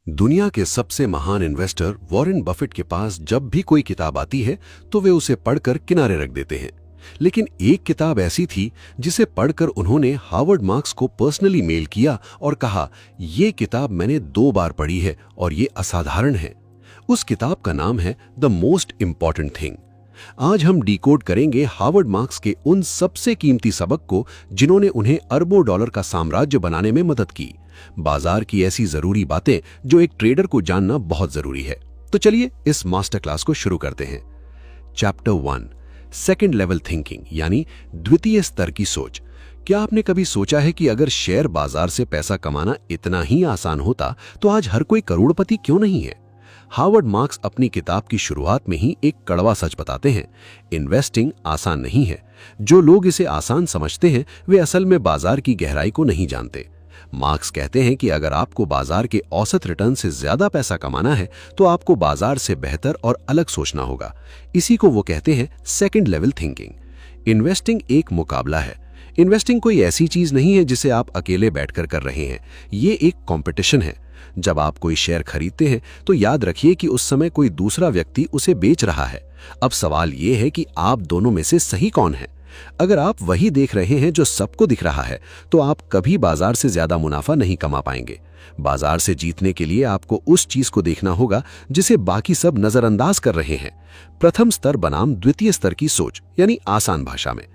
दुनिया के सबसे महान इन्वेस्टर वॉरेन बफेट के पास जब भी कोई किताब आती है तो वे उसे पढ़कर किनारे रख देते हैं। लेकिन एक किताब ऐसी थी जिसे पढ़कर उन्होंने हार्वर्ड मार्क्स को पर्सनली मेल किया और कहा, ये किताब मैंने 2 बार पढ़ी है और ये असाधारण है। उस किताब का नाम है द मोस्ट इंपॉर्टेंट थिंग। आज हम डिकोड करेंगे हार्वर्ड मार्क्स के उन सबसे कीमती सबक को जिन्होंने उन्हें अरबों डॉलर का साम्राज्य बनाने में मदद की। बाजार की ऐसी जरूरी बातें जो एक ट्रेडर को जानना बहुत जरूरी है। तो चलिए इस मास्टर क्लास को शुरू करते हैं। चैप्टर 1, सेकंड लेवल थिंकिंग यानी द्वितीय स्तर की सोच। क्या आपने कभी सोचा है कि अगर शेयर बाजार से पैसा कमाना इतना ही आसान होता तो आज हर कोई करोड़पति क्यों नहीं है? हार्वर्ड मार्क्स अपनी किताब की शुरुआत में ही एक कड़वा सच बताते हैं, इन्वेस्टिंग आसान नहीं है। जो लोग इसे आसान समझते हैं वे असल में बाजार की गहराई को नहीं जानते। मार्क्स कहते हैं कि अगर आपको बाजार के औसत रिटर्न से ज्यादा पैसा कमाना है तो आपको बाजार से बेहतर और अलग सोचना होगा। इसी को वो कहते हैं सेकंड लेवल थिंकिंग। इन्वेस्टिंग एक मुकाबला है। इन्वेस्टिंग कोई ऐसी चीज नहीं है जिसे आप अकेले बैठकर कर रहे हैं। ये एक कंपटीशन है। जब आप कोई शेयर खरीदते हैं तो याद रखिए कि उस समय कोई दूसरा व्यक्ति उसे बेच रहा है। अब सवाल ये है कि आप दोनों में से सही कौन है। अगर आप वही देख रहे हैं जो सबको दिख रहा है तो आप कभी बाजार से ज्यादा मुनाफा नहीं कमा पाएंगे। बाजार से जीतने के लिए आपको उस चीज को देखना होगा जिसे बाकी सब नजरअंदाज कर रहे हैं। प्रथम स्तर बनाम द्वितीय स्तर की सोच यानी आसान भाषा में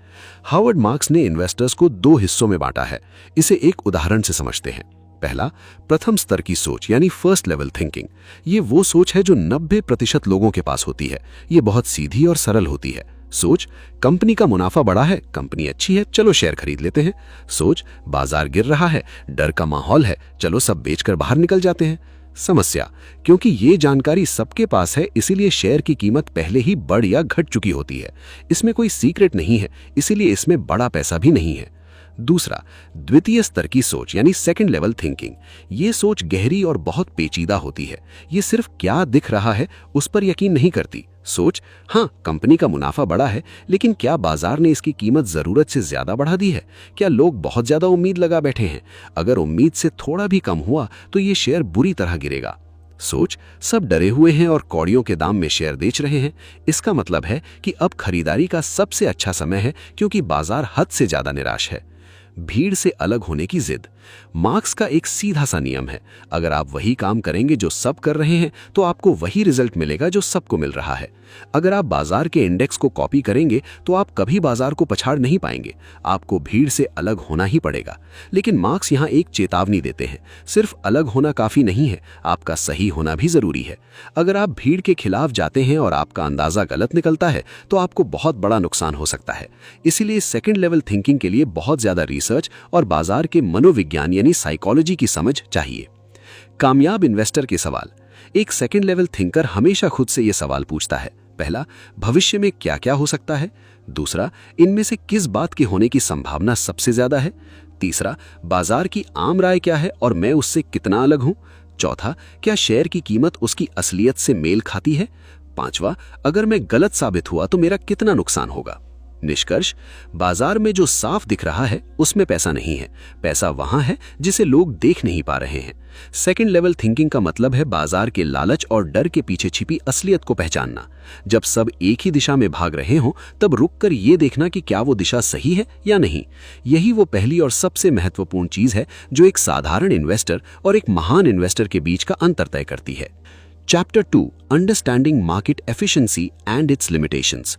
हार्वर्ड मार्क्स ने इन्वेस्टर्स को 2 हिस्सों में बांटा है। इसे एक उदाहरण से समझते हैं। पहला, प्रथम स्तर की सोच यानी फर्स्ट लेवल थिंकिंग। ये वो सोच है जो 90% लोगों के पास होती है। ये बहुत सीधी और सरल होती है। सोच, कंपनी का मुनाफा बढ़ा है, कंपनी अच्छी है, चलो शेयर खरीद लेते हैं। सोच, बाजार गिर रहा है, डर का माहौल है, चलो सब बेचकर बाहर निकल जाते हैं। समस्या, क्योंकि ये जानकारी सबके पास है इसीलिए शेयर की कीमत पहले ही बढ़ या घट चुकी होती है। इसमें कोई सीक्रेट नहीं है, इसीलिए इसमें बड़ा पैसा भी नहीं है। दूसरा, द्वितीय स्तर की सोच यानी सेकंड लेवल थिंकिंग। ये सोच गहरी और बहुत पेचीदा होती है। ये सिर्फ क्या दिख रहा है उस पर यकीन नहीं करती। सोच, हाँ कंपनी का मुनाफा बढ़ा है, लेकिन क्या बाजार ने इसकी कीमत जरूरत से ज्यादा बढ़ा दी है? क्या लोग बहुत ज्यादा उम्मीद लगा बैठे हैं? अगर उम्मीद से थोड़ा भी कम हुआ तो ये शेयर बुरी तरह गिरेगा। सोच, सब डरे हुए हैं और कौड़ियों के दाम में शेयर बेच रहे हैं। इसका मतलब है कि अब खरीदारी का सबसे अच्छा समय है क्योंकि बाजार हद से ज्यादा निराश है। भीड़ से अलग होने की जिद। मार्क्स का एक सीधा सा नियम है, अगर आप वही काम करेंगे जो सब कर रहे हैं तो आपको वही रिजल्ट मिलेगा जो सबको मिल रहा है। अगर आप बाजार के इंडेक्स को कॉपी करेंगे तो आप कभी बाजार को पछाड़ नहीं पाएंगे। आपको भीड़ से अलग होना ही पड़ेगा। लेकिन मार्क्स यहाँ एक चेतावनी देते हैं, सिर्फ अलग होना काफी नहीं है, आपका सही होना भी जरूरी है। अगर आप भीड़ के खिलाफ जाते हैं और आपका अंदाजा गलत निकलता है तो आपको बहुत बड़ा नुकसान हो सकता है। इसीलिए सेकंड लेवल थिंकिंग के लिए बहुत ज्यादा रिसर्च और बाजार के मनोविज्ञान यानी साइकोलॉजी की समझ चाहिए। कामयाब इन्वेस्टर के सवाल। एक सेकंड लेवल थिंकर हमेशा खुद से यह सवाल पूछता है। पहला, भविष्य में क्या क्या हो सकता है? दूसरा, इनमें से किस बात के होने की संभावना सबसे ज्यादा है? तीसरा, बाजार की आम राय क्या है और मैं उससे कितना अलग हूं? चौथा, क्या शेयर की कीमत उसकी असलियत से मेल खाती है? पांचवा, अगर मैं गलत साबित हुआ तो मेरा कितना नुकसान होगा? निष्कर्ष, बाजार में जो साफ दिख रहा है उसमें पैसा नहीं है। पैसा वहां है जिसे लोग देख नहीं पा रहे हैं। सेकंड लेवल थिंकिंग का मतलब है बाजार के लालच और डर के पीछे छिपी असलियत को पहचानना। जब सब एक ही दिशा में भाग रहे हों तब रुककर ये देखना कि क्या वो दिशा सही है या नहीं। यही वो पहली और सबसे महत्वपूर्ण चीज है जो एक साधारण इन्वेस्टर और एक महान इन्वेस्टर के बीच का अंतर तय करती है। Chapter 2, understanding market efficiency and it's limitations.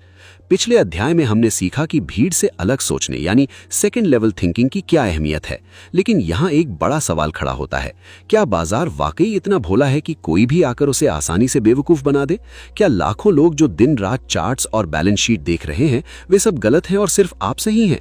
पिछले अध्याय में हमने सीखा कि भीड़ से अलग सोचने यानी सेकंड लेवल थिंकिंग की क्या अहमियत है। लेकिन यहाँ एक बड़ा सवाल खड़ा होता है, क्या बाजार वाकई इतना भोला है कि कोई भी आकर उसे आसानी से बेवकूफ बना दे? क्या लाखों लोग जो दिन रात चार्ट्स और बैलेंस शीट देख रहे हैं वे सब गलत हैं और सिर्फ आप सही हैं?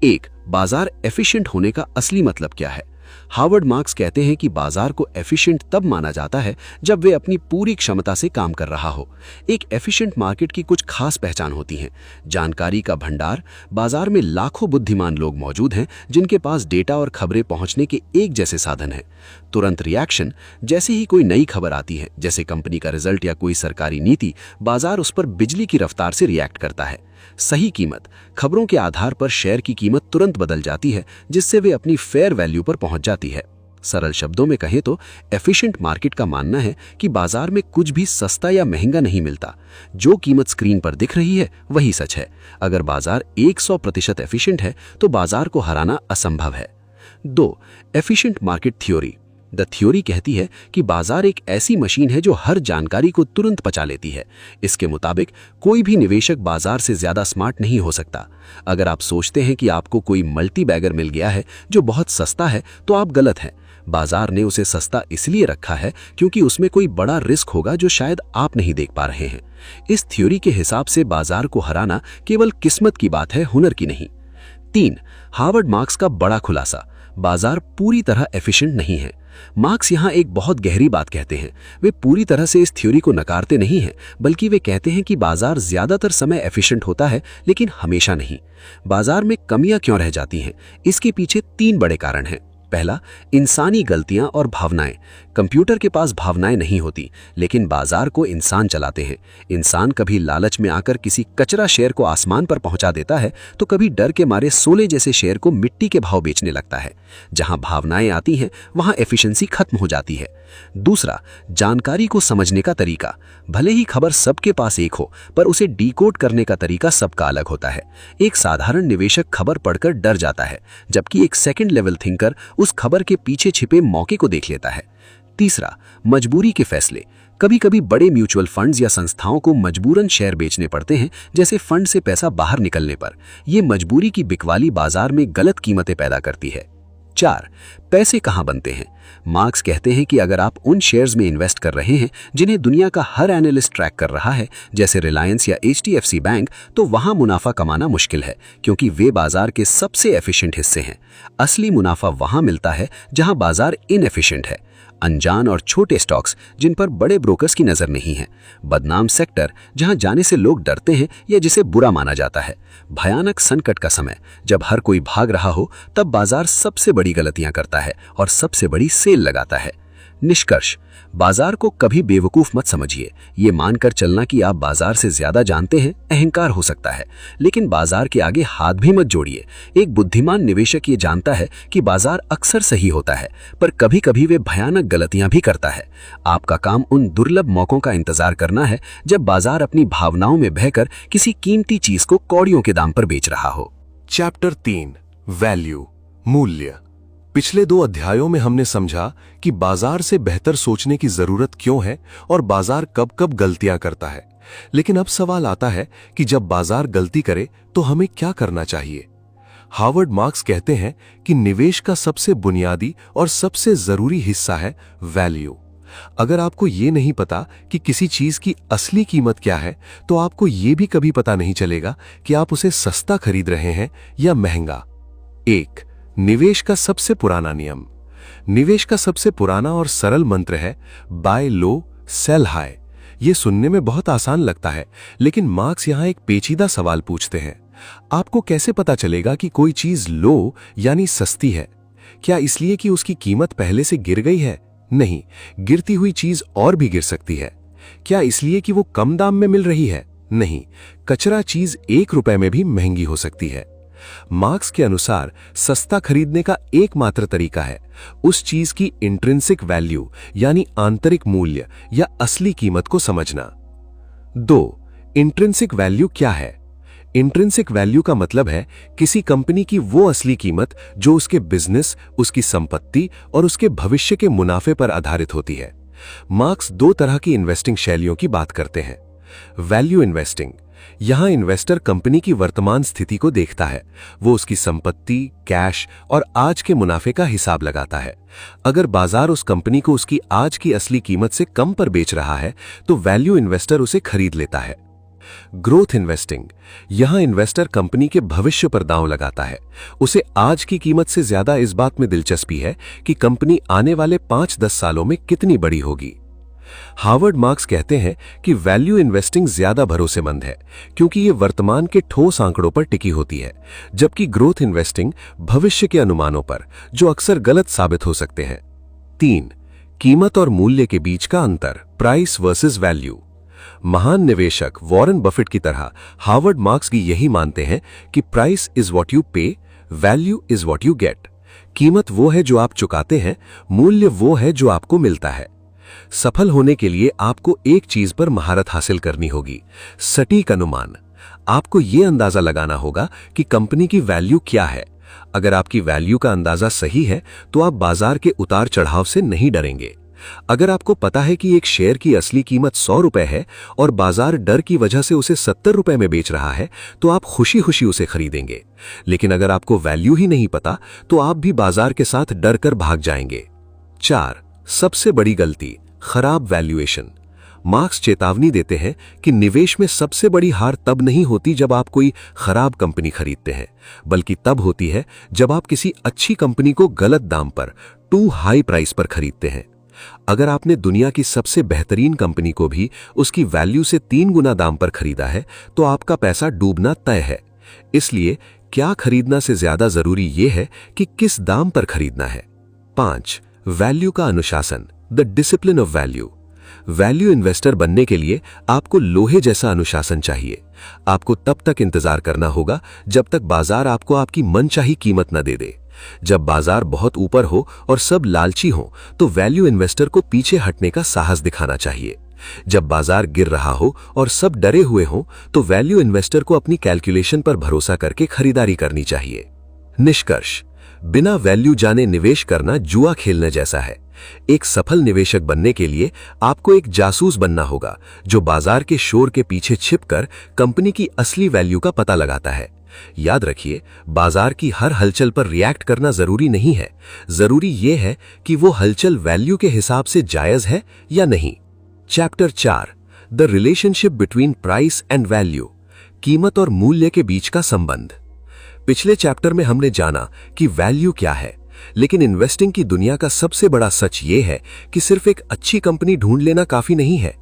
एक, बाजार एफिशिएंट होने का असली मतलब क्या है? हार्वर्ड मार्क्स कहते हैं कि बाजार को एफिशिएंट तब माना जाता है जब वे अपनी पूरी क्षमता से काम कर रहा हो। एक एफिशिएंट मार्केट की कुछ खास पहचान होती है। जानकारी का भंडार। बाजार में लाखों बुद्धिमान लोग मौजूद हैं जिनके पास डेटा और खबरें पहुंचने के एक जैसे साधन हैं। तुरंत रिएक्शन। जैसे ही कोई नई खबर आती है, जैसे कंपनी का रिजल्ट या कोई सरकारी नीति, बाजार उस पर बिजली की रफ्तार से रिएक्ट करता है। सही कीमत। खबरों के आधार पर शेयर की कीमत तुरंत बदल जाती है जिससे वे अपनी फेयर वैल्यू पर पहुंच जाती है। सरल शब्दों में कहें तो एफिशिएंट मार्केट का मानना है कि बाजार में कुछ भी सस्ता या महंगा नहीं मिलता। जो कीमत स्क्रीन पर दिख रही है वही सच है। अगर बाजार 100% एफिशिएंट है तो बाजार को हराना असंभव है। 2. Efficient market theory. The theory कहती है कि बाजार एक ऐसी मशीन है जो हर जानकारी को तुरंत पचा लेती है। इसके मुताबिक कोई भी निवेशक बाजार से ज्यादा स्मार्ट नहीं हो सकता। अगर आप सोचते हैं कि आपको कोई मल्टी बैगर मिल गया है जो बहुत सस्ता है तो आप गलत हैं। बाजार ने उसे सस्ता इसलिए रखा है क्योंकि उसमें कोई बड़ा रिस्क होगा जो शायद आप नहीं देख पा रहे हैं। इस थ्योरी के हिसाब से बाजार को हराना केवल किस्मत की बात है, हुनर की नहीं। 3. हार्वर्ड मार्क्स का बड़ा खुलासा। बाजार पूरी तरह एफिशिएंट नहीं है। मार्क्स यहाँ एक बहुत गहरी बात कहते हैं। वे पूरी तरह से इस थ्योरी को नकारते नहीं हैं, बल्कि वे कहते हैं कि बाजार ज्यादातर समय एफिशिएंट होता है लेकिन हमेशा नहीं। बाजार में कमियां क्यों रह जाती हैं? इसके पीछे 3 बड़े कारण हैं। पहला, इंसानी गलतियां और भावनाएं। कंप्यूटर के पास भावनाएं नहीं होती, लेकिन बाजार को इंसान चलाते हैं। इंसान कभी लालच में आकर किसी कचरा शेयर को आसमान पर पहुंचा देता है तो कभी डर के मारे सोले जैसे शेयर को मिट्टी के भाव बेचने लगता है। जहां भावनाएं आती हैं वहां एफिशिएंसी खत्म हो जाती है। दूसरा, जानकारी को समझने का तरीका। भले ही खबर सबके पास एक हो, पर उसे डीकोड करने का तरीका सबका अलग होता है। एक साधारण निवेशक खबर पढ़कर डर जाता है, जबकि एक सेकंड लेवल थिंकर उस खबर के पीछे छिपे मौके को देख लेता है। तीसरा, मजबूरी के फैसले। कभी कभी बड़े म्यूचुअल फंड्स या संस्थाओं को मजबूरन शेयर बेचने पड़ते हैं, जैसे फंड से पैसा बाहर निकलने पर। यह मजबूरी की बिकवाली बाजार में गलत कीमतें पैदा करती है। 4. पैसे कहां बनते हैं? मार्क्स कहते हैं कि अगर आप उन शेयर्स में इन्वेस्ट कर रहे हैं जिन्हें दुनिया का हर एनालिस्ट ट्रैक कर रहा है, जैसे रिलायंस या HDFC बैंक, तो वहां मुनाफा कमाना मुश्किल है, क्योंकि वे बाजार के सबसे एफिशिएंट हिस्से हैं। असली मुनाफा वहां मिलता है जहां बाजार इनएफिशिएंट है। अनजान और छोटे स्टॉक्स जिन पर बड़े ब्रोकर्स की नजर नहीं है। बदनाम सेक्टर जहां जाने से लोग डरते हैं या जिसे बुरा माना जाता है। भयानक संकट का समय जब हर कोई भाग रहा हो, तब बाजार सबसे बड़ी गलतियां करता है और सबसे बड़ी सेल लगाता है। निष्कर्ष, बाजार को कभी बेवकूफ मत समझिए। ये मानकर चलना कि आप बाजार से ज्यादा जानते हैं अहंकार हो सकता है, लेकिन बाजार के आगे हाथ भी मत जोड़िए। एक बुद्धिमान निवेशक ये जानता है कि बाजार अक्सर सही होता है, पर कभी कभी वे भयानक गलतियां भी करता है। आपका काम उन दुर्लभ मौकों का इंतजार करना है जब बाजार अपनी भावनाओं में बहकर किसी कीमती चीज को कौड़ियों के दाम पर बेच रहा हो। चैप्टर 3, वैल्यू, मूल्य। पिछले 2 अध्यायों में हमने समझा कि बाजार से बेहतर सोचने की जरूरत क्यों है और बाजार कब कब गलतियां करता है। लेकिन अब सवाल आता है कि जब बाजार गलती करे तो हमें क्या करना चाहिए? हार्वर्ड मार्क्स कहते हैं कि निवेश का सबसे बुनियादी और सबसे जरूरी हिस्सा है वैल्यू। अगर आपको ये नहीं पता कि किसी चीज की असली कीमत क्या है, तो आपको ये भी कभी पता नहीं चलेगा कि आप उसे सस्ता खरीद रहे हैं या महंगा। 1. निवेश का सबसे पुराना नियम। निवेश का सबसे पुराना और सरल मंत्र है बाय लो सेल हाई। यह सुनने में बहुत आसान लगता है, लेकिन मार्क्स यहां एक पेचीदा सवाल पूछते हैं। आपको कैसे पता चलेगा कि कोई चीज लो यानी सस्ती है? क्या इसलिए कि उसकी कीमत पहले से गिर गई है? नहीं, गिरती हुई चीज और भी गिर सकती है। क्या इसलिए कि वो कम दाम में मिल रही है? नहीं, कचरा चीज 1 रुपए में भी महंगी हो सकती है। मार्क्स के अनुसार सस्ता खरीदने का एकमात्र तरीका है उस चीज की इंट्रिंसिक वैल्यू यानी आंतरिक मूल्य या असली कीमत को समझना। 2. इंट्रिंसिक वैल्यू क्या है? इंट्रिंसिक वैल्यू का मतलब है किसी कंपनी की वो असली कीमत जो उसके बिजनेस, उसकी संपत्ति और उसके भविष्य के मुनाफे पर आधारित होती है। मार्क्स 2 तरह की इन्वेस्टिंग शैलियों की बात करते हैं। वैल्यू इन्वेस्टिंग, यहां इन्वेस्टर कंपनी की वर्तमान स्थिति को देखता है। वो उसकी संपत्ति, कैश और आज के मुनाफे का हिसाब लगाता है। अगर बाजार उस कंपनी को उसकी आज की असली कीमत से कम पर बेच रहा है तो वैल्यू इन्वेस्टर उसे खरीद लेता है। ग्रोथ इन्वेस्टिंग, यहां इन्वेस्टर कंपनी के भविष्य पर दांव लगाता है। उसे आज की कीमत से ज्यादा इस बात में दिलचस्पी है कि कंपनी आने वाले 5-10 सालों में कितनी बड़ी होगी। हार्वर्ड मार्क्स कहते हैं कि वैल्यू इन्वेस्टिंग ज्यादा भरोसेमंद है क्योंकि ये वर्तमान के ठोस आंकड़ों पर टिकी होती है, जबकि ग्रोथ इन्वेस्टिंग भविष्य के अनुमानों पर, जो अक्सर गलत साबित हो सकते हैं। 3. कीमत और मूल्य के बीच का अंतर, प्राइस वर्सेस वैल्यू। महान निवेशक वॉरेन बफेट की तरह हार्वर्ड मार्क्स भी यही मानते हैं कि प्राइस इज व्हाट यू पे, value is what you get. कीमत वो है जो आप चुकाते हैं, मूल्य वो है जो आपको मिलता है। सफल होने के लिए आपको एक चीज पर महारत हासिल करनी होगी, सटीक अनुमान। आपको यह अंदाजा लगाना होगा कि कंपनी की वैल्यू क्या है। अगर आपकी वैल्यू का अंदाजा सही है तो आप बाजार के उतार चढ़ाव से नहीं डरेंगे। अगर आपको पता है कि एक शेयर की असली कीमत 100 रुपए है और बाजार डर की वजह से उसे 70 रुपए में बेच रहा है, तो आप खुशी खुशी उसे खरीदेंगे। लेकिन अगर आपको वैल्यू ही नहीं पता तो आप भी बाजार के साथ डर कर भाग जाएंगे। 4. सबसे बड़ी गलती, खराब वैल्यूएशन। मार्क्स चेतावनी देते हैं कि निवेश में सबसे बड़ी हार तब नहीं होती जब आप कोई खराब कंपनी खरीदते हैं, बल्कि तब होती है जब आप किसी अच्छी कंपनी को गलत दाम पर, टू हाई प्राइस पर खरीदते हैं। अगर आपने दुनिया की सबसे बेहतरीन कंपनी को भी उसकी वैल्यू से 3 गुना दाम पर खरीदा है तो आपका पैसा डूबना तय है। इसलिए क्या खरीदना से ज्यादा जरूरी यह है कि किस दाम पर खरीदना है। 5. वैल्यू का अनुशासन, the discipline of value. Value investor बनने के लिए आपको लोहे जैसा अनुशासन चाहिए। आपको तब तक इंतजार करना होगा जब तक बाजार आपको आपकी मनचाही कीमत न दे दे। जब बाजार बहुत ऊपर हो और सब लालची हो तो वैल्यू इन्वेस्टर को पीछे हटने का साहस दिखाना चाहिए। जब बाजार गिर रहा हो और सब डरे हुए हों तो वैल्यू इन्वेस्टर को अपनी कैलकुलेशन पर भरोसा करके खरीदारी करनी चाहिए। निष्कर्ष, बिना वैल्यू जाने निवेश करना जुआ खेलने जैसा है। एक सफल निवेशक बनने के लिए आपको एक जासूस बनना होगा जो बाजार के शोर के पीछे छिपकर कंपनी की असली वैल्यू का पता लगाता है। याद रखिए, बाजार की हर हलचल पर रिएक्ट करना जरूरी नहीं है। जरूरी यह है कि वो हलचल वैल्यू के हिसाब से जायज है या नहीं। Chapter 4, the relationship between price and value. कीमत और मूल्य के बीच का संबंध। पिछले चैप्टर में हमने जाना कि वैल्यू क्या है, लेकिन इन्वेस्टिंग की दुनिया का सबसे बड़ा सच यह है कि सिर्फ एक अच्छी कंपनी ढूंढ लेना काफी नहीं है।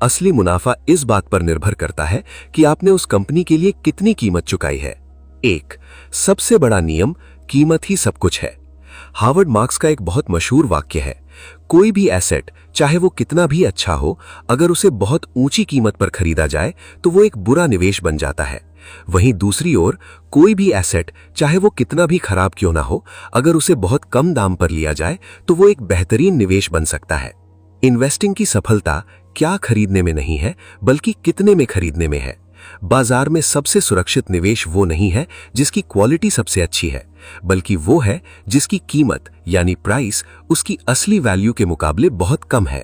असली मुनाफा इस बात पर निर्भर करता है कि आपने उस कंपनी के लिए कितनी कीमत चुकाई है। 1. सबसे बड़ा नियम, कीमत ही सब कुछ है। हार्वर्ड मार्क्स का एक बहुत मशहूर वाक्य है, कोई भी एसेट चाहे वो कितना भी अच्छा हो, अगर उसे बहुत ऊंची कीमत पर खरीदा जाए तो वो एक बुरा निवेश बन जाता है। वहीं दूसरी ओर, कोई भी एसेट चाहे वो कितना भी खराब क्यों ना हो, अगर उसे बहुत कम दाम पर लिया जाए तो वो एक बेहतरीन निवेश बन सकता है। इन्वेस्टिंग की सफलता क्या खरीदने में नहीं है, बल्कि कितने में खरीदने में है। बाजार में सबसे सुरक्षित निवेश वो नहीं है जिसकी क्वालिटी सबसे अच्छी है, बल्कि वो है जिसकी कीमत यानी प्राइस उसकी असली वैल्यू के मुकाबले बहुत कम है।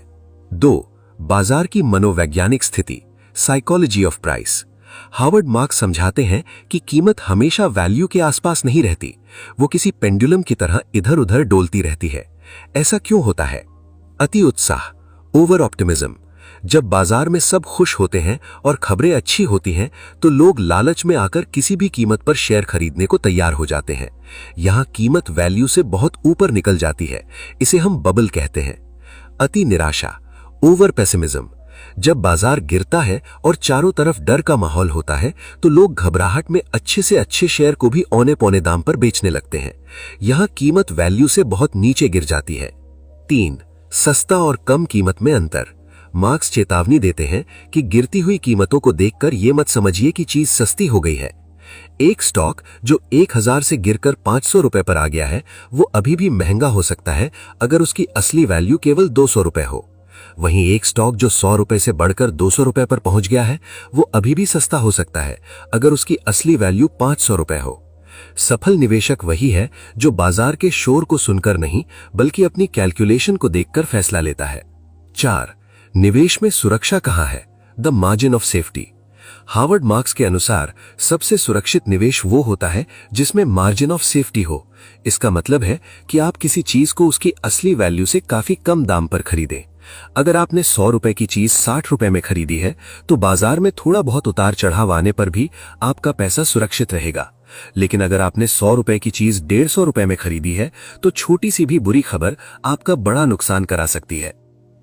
2. बाजार की मनोवैज्ञानिक स्थिति, psychology of price. Harvard marks समझाते हैं कि कीमत हमेशा वैल्यू के आसपास नहीं रहती, वो किसी पेंडुलम की तरह इधर उधर डोलती रहती है। ऐसा क्यों होता है? अति उत्साह, ओवर ऑप्टिमिज्म। जब बाजार में सब खुश होते हैं और खबरें अच्छी होती हैं तो लोग लालच में आकर किसी भी कीमत पर शेयर खरीदने को तैयार हो जाते हैं। यहां कीमत वैल्यू से बहुत ऊपर निकल जाती है, इसे हम बबल कहते हैं। अति निराशा, ओवर पेसिमिज्म। जब बाजार गिरता है और चारों तरफ डर का माहौल होता है तो लोग घबराहट में अच्छे से अच्छे शेयर को भी औने पौने दाम पर बेचने लगते हैं। यहां कीमत वैल्यू से बहुत नीचे गिर जाती है। 3. सस्ता और कम कीमत में अंतर। मार्क्स चेतावनी देते हैं कि गिरती हुई कीमतों को देखकर यह मत समझिए कि चीज सस्ती हो गई है। एक स्टॉक जो 1000 से गिरकर 500 रुपए पर आ गया है वो अभी भी महंगा हो सकता है अगर उसकी असली वैल्यू केवल 200 रुपए हो। वहीं एक स्टॉक जो 100 रुपए से बढ़कर 200 रुपए पर पहुंच गया है वो अभी भी सस्ता हो सकता है अगर उसकी असली वैल्यू 500 रुपए हो। सफल निवेशक वही है जो बाजार के शोर को सुनकर नहीं बल्कि अपनी कैलकुलेशन को देखकर फैसला लेता है। 4. निवेश में सुरक्षा कहां है, the margin of safety. Harvard marks के अनुसार सबसे सुरक्षित निवेश वो होता है जिसमें मार्जिन ऑफ सेफ्टी हो। इसका मतलब है कि आप किसी चीज को उसकी असली वैल्यू से काफी कम दाम पर खरीदें। अगर आपने 100 रुपए की चीज 60 रुपए में खरीदी है तो बाजार में थोड़ा बहुत उतार चढ़ाव आने पर भी आपका पैसा सुरक्षित रहेगा। लेकिन अगर आपने 100 रुपए की चीज 150 रुपए में खरीदी है तो छोटी सी भी बुरी खबर आपका बड़ा नुकसान करा सकती है।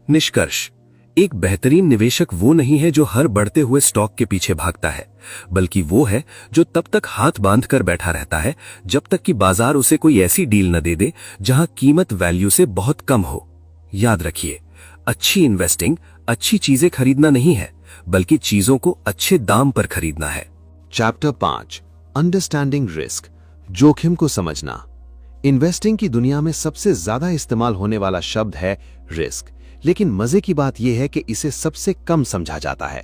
निष्कर्ष, एक बेहतरीन निवेशक वो नहीं है जो हर बढ़ते हुए स्टॉक के पीछे भागता है, बल्कि वो है जो तब तक हाथ बांध कर बैठा रहता है जब तक कि बाजार उसे कोई ऐसी डील न दे दे जहां कीमत वैल्यू से बहुत कम हो। याद रखिए, अच्छी इन्वेस्टिंग अच्छी चीजें खरीदना नहीं है बल्कि चीजों को अच्छे दाम पर खरीदना है। चैप्टर 5, अंडरस्टैंडिंग रिस्क, जोखिम को समझना। इन्वेस्टिंग की दुनिया में सबसे ज्यादा इस्तेमाल होने वाला शब्द है रिस्क, लेकिन मजे की बात यह है कि इसे सबसे कम समझा जाता है।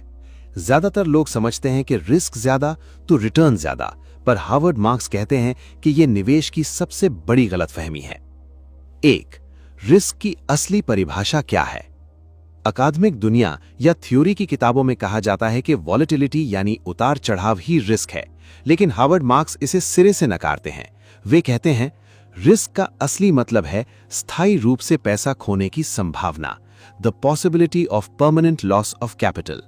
ज्यादातर लोग समझते हैं कि रिस्क ज्यादा तो रिटर्न ज्यादा, पर हार्वर्ड मार्क्स कहते हैं कि यह निवेश की सबसे बड़ी गलतफहमी है। 1. रिस्क की असली परिभाषा क्या है? अकादमिक दुनिया या थ्योरी की किताबों में कहा जाता है कि वॉलेटिलिटी यानी उतार चढ़ाव ही रिस्क है, लेकिन हार्वर्ड मार्क्स इसे सिरे से नकारते हैं। वे कहते हैं रिस्क का असली मतलब है स्थायी रूप से पैसा खोने की संभावना, the possibility of permanent loss of capital.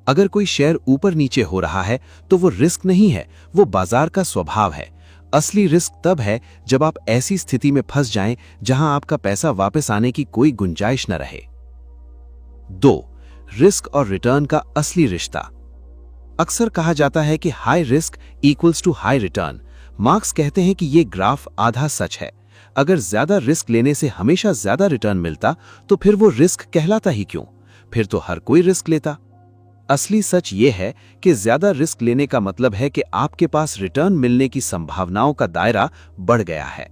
अगर कोई शेयर ऊपर नीचे हो रहा है तो वो रिस्क नहीं है, वो बाजार का स्वभाव है। असली रिस्क तब है जब आप ऐसी स्थिति में फंस जाएं जहां आपका पैसा वापस आने की कोई गुंजाइश न रहे। 2. रिस्क और रिटर्न का असली रिश्ता। अक्सर कहा जाता है कि high risk equals to high return. Marks कहते हैं कि ये ग्राफ आधा सच है। अगर ज्यादा रिस्क लेने से हमेशा ज्यादा रिटर्न मिलता तो फिर वो रिस्क कहलाता ही क्यों? फिर तो हर कोई रिस्क लेता। असली सच ये है कि ज्यादा रिस्क लेने का मतलब है कि आपके पास रिटर्न मिलने की संभावनाओं का दायरा बढ़ गया है।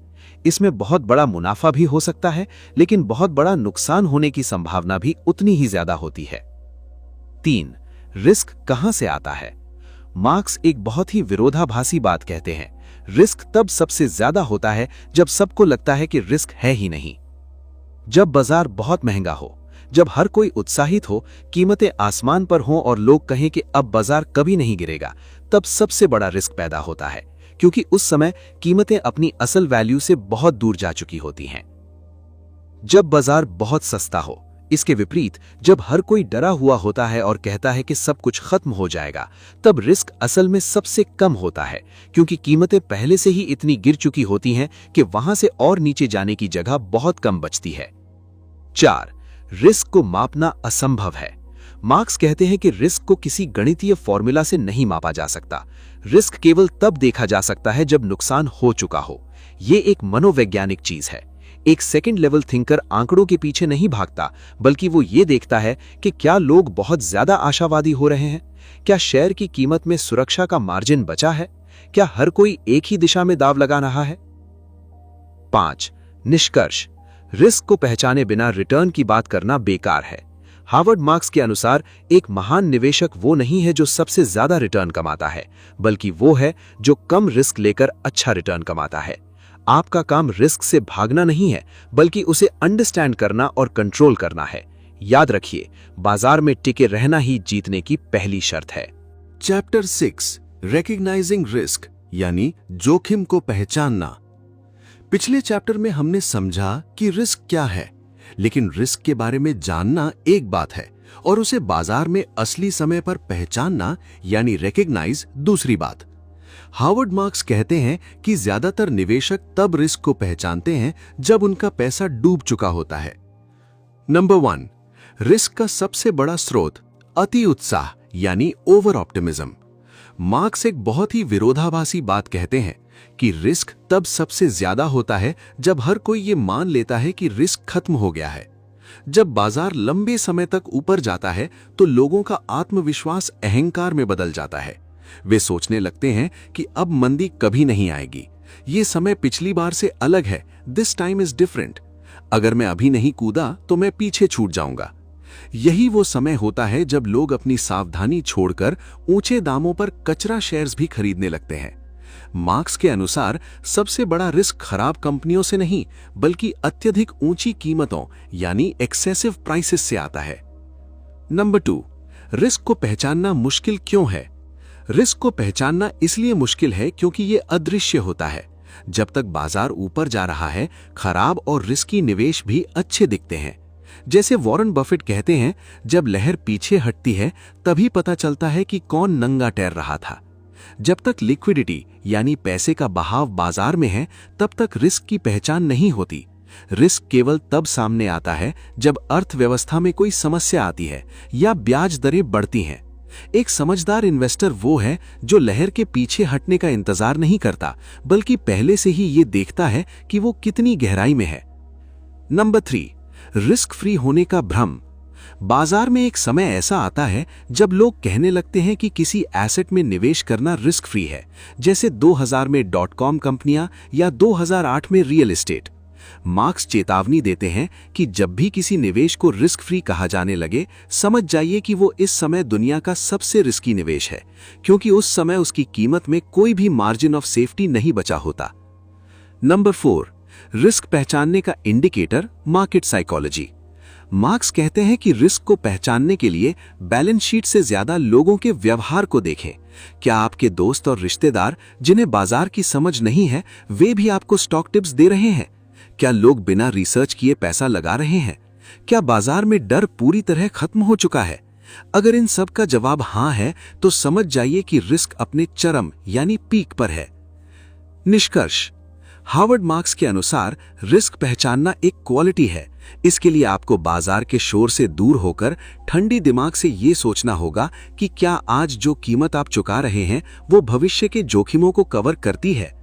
इसमें बहुत बड़ा मुनाफा भी हो सकता है, लेकिन बहुत बड़ा नुकसान होने की संभावना भी उतनी ही ज्यादा होती है। 3. रिस्क कहां से आता है? मार्क्स एक बहुत ही विरोधाभासी बात कहते हैं। रिस्क तब सबसे ज्यादा होता है जब सबको लगता है कि रिस्क है ही नहीं। जब बाजार बहुत महंगा हो, जब हर कोई उत्साहित हो, कीमतें आसमान पर हों और लोग कहें कि अब बाजार कभी नहीं गिरेगा, तब सबसे बड़ा रिस्क पैदा होता है, क्योंकि उस समय कीमतें अपनी असल वैल्यू से बहुत दूर जा चुकी होती हैं। जब बाजार बहुत सस्ता हो, इसके विपरीत जब हर कोई डरा हुआ होता है और कहता है कि सब कुछ खत्म हो जाएगा, तब रिस्क असल में सबसे कम होता है, क्योंकि कीमतें पहले से ही इतनी गिर चुकी होती हैं कि वहां से और नीचे जाने की जगह बहुत कम बचती है। 4. रिस्क को मापना असंभव है। मार्क्स कहते हैं कि रिस्क को किसी गणितीय फॉर्मूला से नहीं मापा जा सकता। रिस्क केवल तब देखा जा सकता है जब नुकसान हो चुका हो। यह एक मनोवैज्ञानिक चीज है। एक सेकंड लेवल थिंकर आंकड़ों के पीछे नहीं भागता, बल्कि वो ये देखता है कि क्या लोग बहुत ज्यादा आशावादी हो रहे हैं, क्या शेयर की कीमत में सुरक्षा का मार्जिन बचा है, क्या हर कोई एक ही दिशा में दाव लगा रहा है। 5. निष्कर्ष। रिस्क को पहचाने बिना रिटर्न की बात करना बेकार है। हार्वर्ड मार्क्स के अनुसार एक महान निवेशक वो नहीं है जो सबसे ज्यादा रिटर्न कमाता है, बल्कि वो है जो कम रिस्क लेकर अच्छा रिटर्न कमाता है। आपका काम रिस्क से भागना नहीं है, बल्कि उसे अंडरस्टैंड करना और कंट्रोल करना है। याद रखिए, बाजार में टिके रहना ही जीतने की पहली शर्त है। चैप्टर 6 रिकॉग्नाइजिंग रिस्क यानी जोखिम को पहचानना। पिछले चैप्टर में हमने समझा कि रिस्क क्या है, लेकिन रिस्क के बारे में जानना एक बात है और उसे बाजार में असली समय पर पहचानना यानी रिकॉग्नाइज दूसरी बात। हार्वर्ड मार्क्स कहते हैं कि ज्यादातर निवेशक तब रिस्क को पहचानते हैं जब उनका पैसा डूब चुका होता है। नंबर 1, रिस्क का सबसे बड़ा स्रोत अति उत्साह यानी ओवर ऑप्टिमिज्म। मार्क्स एक बहुत ही विरोधाभासी बात कहते हैं कि रिस्क तब सबसे ज्यादा होता है जब हर कोई ये मान लेता है कि रिस्क खत्म हो गया है। जब बाजार लंबे समय तक ऊपर जाता है तो लोगों का आत्मविश्वास अहंकार में बदल जाता है। वे सोचने लगते हैं कि अब मंदी कभी नहीं आएगी, ये समय पिछली बार से अलग है, दिस टाइम इज डिफरेंट। अगर मैं अभी नहीं कूदा तो मैं पीछे छूट जाऊंगा। यही वो समय होता है जब लोग अपनी सावधानी छोड़कर ऊंचे दामों पर कचरा शेयर्स भी खरीदने लगते हैं। मार्क्स के अनुसार सबसे बड़ा रिस्क खराब कंपनियों से नहीं, बल्कि अत्यधिक ऊंची कीमतों यानी एक्सेसिव प्राइसेस से आता है। नंबर 2, रिस्क को पहचानना मुश्किल क्यों है? रिस्क को पहचानना इसलिए मुश्किल है क्योंकि ये अदृश्य होता है। जब तक बाजार ऊपर जा रहा है, खराब और रिस्की निवेश भी अच्छे दिखते हैं। जैसे वॉरेन बफेट कहते हैं, जब लहर पीछे हटती है तभी पता चलता है कि कौन नंगा तैर रहा था। जब तक लिक्विडिटी यानी पैसे का बहाव बाजार में है, तब तक रिस्क की पहचान नहीं होती। रिस्क केवल तब सामने आता है जब अर्थव्यवस्था में कोई समस्या आती है या ब्याज दरें बढ़ती हैं। एक समझदार इन्वेस्टर वो है जो लहर के पीछे हटने का इंतजार नहीं करता, बल्कि पहले से ही ये देखता है कि वो कितनी गहराई में है। नंबर 3, रिस्क फ्री होने का भ्रम। बाजार में एक समय ऐसा आता है जब लोग कहने लगते हैं कि किसी एसेट में निवेश करना रिस्क फ्री है, जैसे 2000 में .com कंपनियां या 2008 में रियल एस्टेट। मार्क्स चेतावनी देते हैं कि जब भी किसी निवेश को रिस्क फ्री कहा जाने लगे, समझ जाइए कि वो इस समय दुनिया का सबसे रिस्की निवेश है, क्योंकि उस समय उसकी कीमत में कोई भी मार्जिन ऑफ सेफ्टी नहीं बचा होता। नंबर 4, रिस्क पहचानने का इंडिकेटर मार्केट साइकोलॉजी। मार्क्स कहते हैं कि रिस्क को पहचानने के लिए बैलेंस शीट से ज्यादा लोगों के व्यवहार को देखें। क्या आपके दोस्त और रिश्तेदार जिन्हें बाजार की समझ नहीं है, वे भी आपको स्टॉक टिप्स दे रहे हैं? क्या लोग बिना रिसर्च किए पैसा लगा रहे हैं? क्या बाजार में डर पूरी तरह खत्म हो चुका है? अगर इन सब का जवाब हां है, तो समझ जाइए कि रिस्क अपने चरम यानी पीक पर है। निष्कर्ष: हार्वर्ड मार्क्स के अनुसार रिस्क पहचानना एक क्वालिटी है। इसके लिए आपको बाजार के शोर से दूर होकर ठंडी दिमाग से ये सोचना होगा कि क्या आज जो कीमत आप चुका रहे हैं वो भविष्य के जोखिमों को कवर करती है।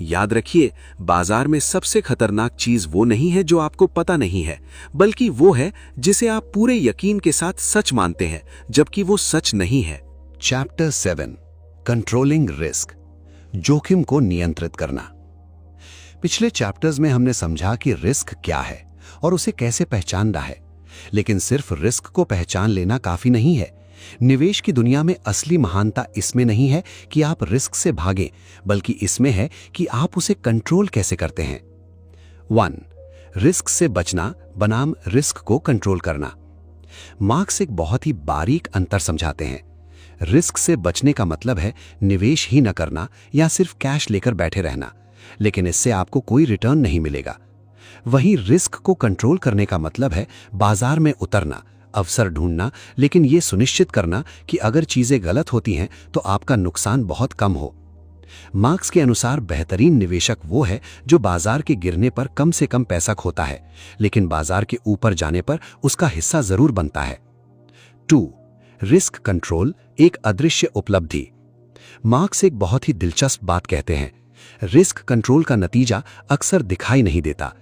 याद रखिए, बाजार में सबसे खतरनाक चीज वो नहीं है जो आपको पता नहीं है, बल्कि वो है जिसे आप पूरे यकीन के साथ सच मानते हैं, जबकि वो सच नहीं है। चैप्टर 7, कंट्रोलिंग रिस्क, जोखिम को नियंत्रित करना। पिछले चैप्टर्स में हमने समझा कि रिस्क क्या है और उसे कैसे पहचानना है, लेकिन सिर्फ रिस्क को पहचान लेना काफी नहीं है। निवेश की दुनिया में असली महानता इसमें नहीं है कि आप रिस्क से भागें, बल्कि इसमें है कि आप उसे कंट्रोल कैसे करते हैं। 1. रिस्क से बचना बनाम रिस्क को कंट्रोल करना। मार्क्स एक बहुत ही बारीक अंतर समझाते हैं। रिस्क से बचने का मतलब है निवेश ही न करना या सिर्फ कैश लेकर बैठे रहना, लेकिन इससे आपको कोई रिटर्न नहीं मिलेगा। वहीं रिस्क को कंट्रोल करने का मतलब है बाजार में उतरना, अवसर ढूंढना, लेकिन यह सुनिश्चित करना कि अगर चीजें गलत होती हैं तो आपका नुकसान बहुत कम हो। मार्क्स के अनुसार बेहतरीन निवेशक वो है जो बाजार के गिरने पर कम से कम पैसा खोता है, लेकिन बाजार के ऊपर जाने पर उसका हिस्सा जरूर बनता है। 2. रिस्क कंट्रोल एक अदृश्य उपलब्धि। मार्क्स एक बहुत ही दिलचस्प बात कहते हैं। रिस्क कंट्रोल का नतीजा अक्सर दिखाई नहीं देता।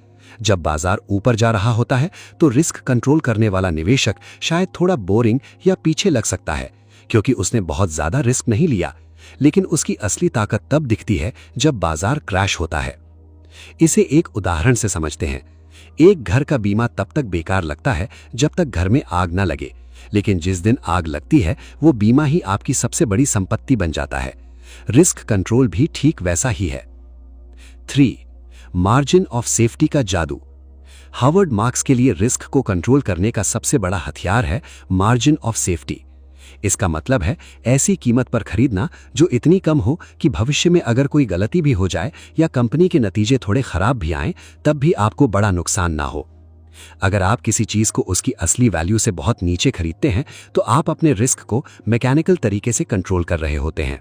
जब बाजार ऊपर जा रहा होता है तो रिस्क कंट्रोल करने वाला निवेशक शायद थोड़ा बोरिंग या पीछे लग सकता है, क्योंकि उसने बहुत ज्यादा रिस्क नहीं लिया, लेकिन उसकी असली ताकत तब दिखती है जब बाजार क्रैश होता है। इसे एक उदाहरण से समझते हैं। एक घर का बीमा तब तक बेकार लगता है जब तक घर में आग न लगे, लेकिन जिस दिन आग लगती है वो बीमा ही आपकी सबसे बड़ी संपत्ति बन जाता है। रिस्क कंट्रोल भी ठीक वैसा ही है। 3. मार्जिन ऑफ सेफ्टी का जादू। हार्वर्ड मार्क्स के लिए रिस्क को कंट्रोल करने का सबसे बड़ा हथियार है मार्जिन ऑफ सेफ्टी। इसका मतलब है ऐसी कीमत पर खरीदना जो इतनी कम हो कि भविष्य में अगर कोई गलती भी हो जाए या कंपनी के नतीजे थोड़े खराब भी आएं, तब भी आपको बड़ा नुकसान ना हो। अगर आप किसी चीज को उसकी असली वैल्यू से बहुत नीचे खरीदते हैं तो आप अपने रिस्क को मैकेनिकल तरीके से कंट्रोल कर रहे होते हैं।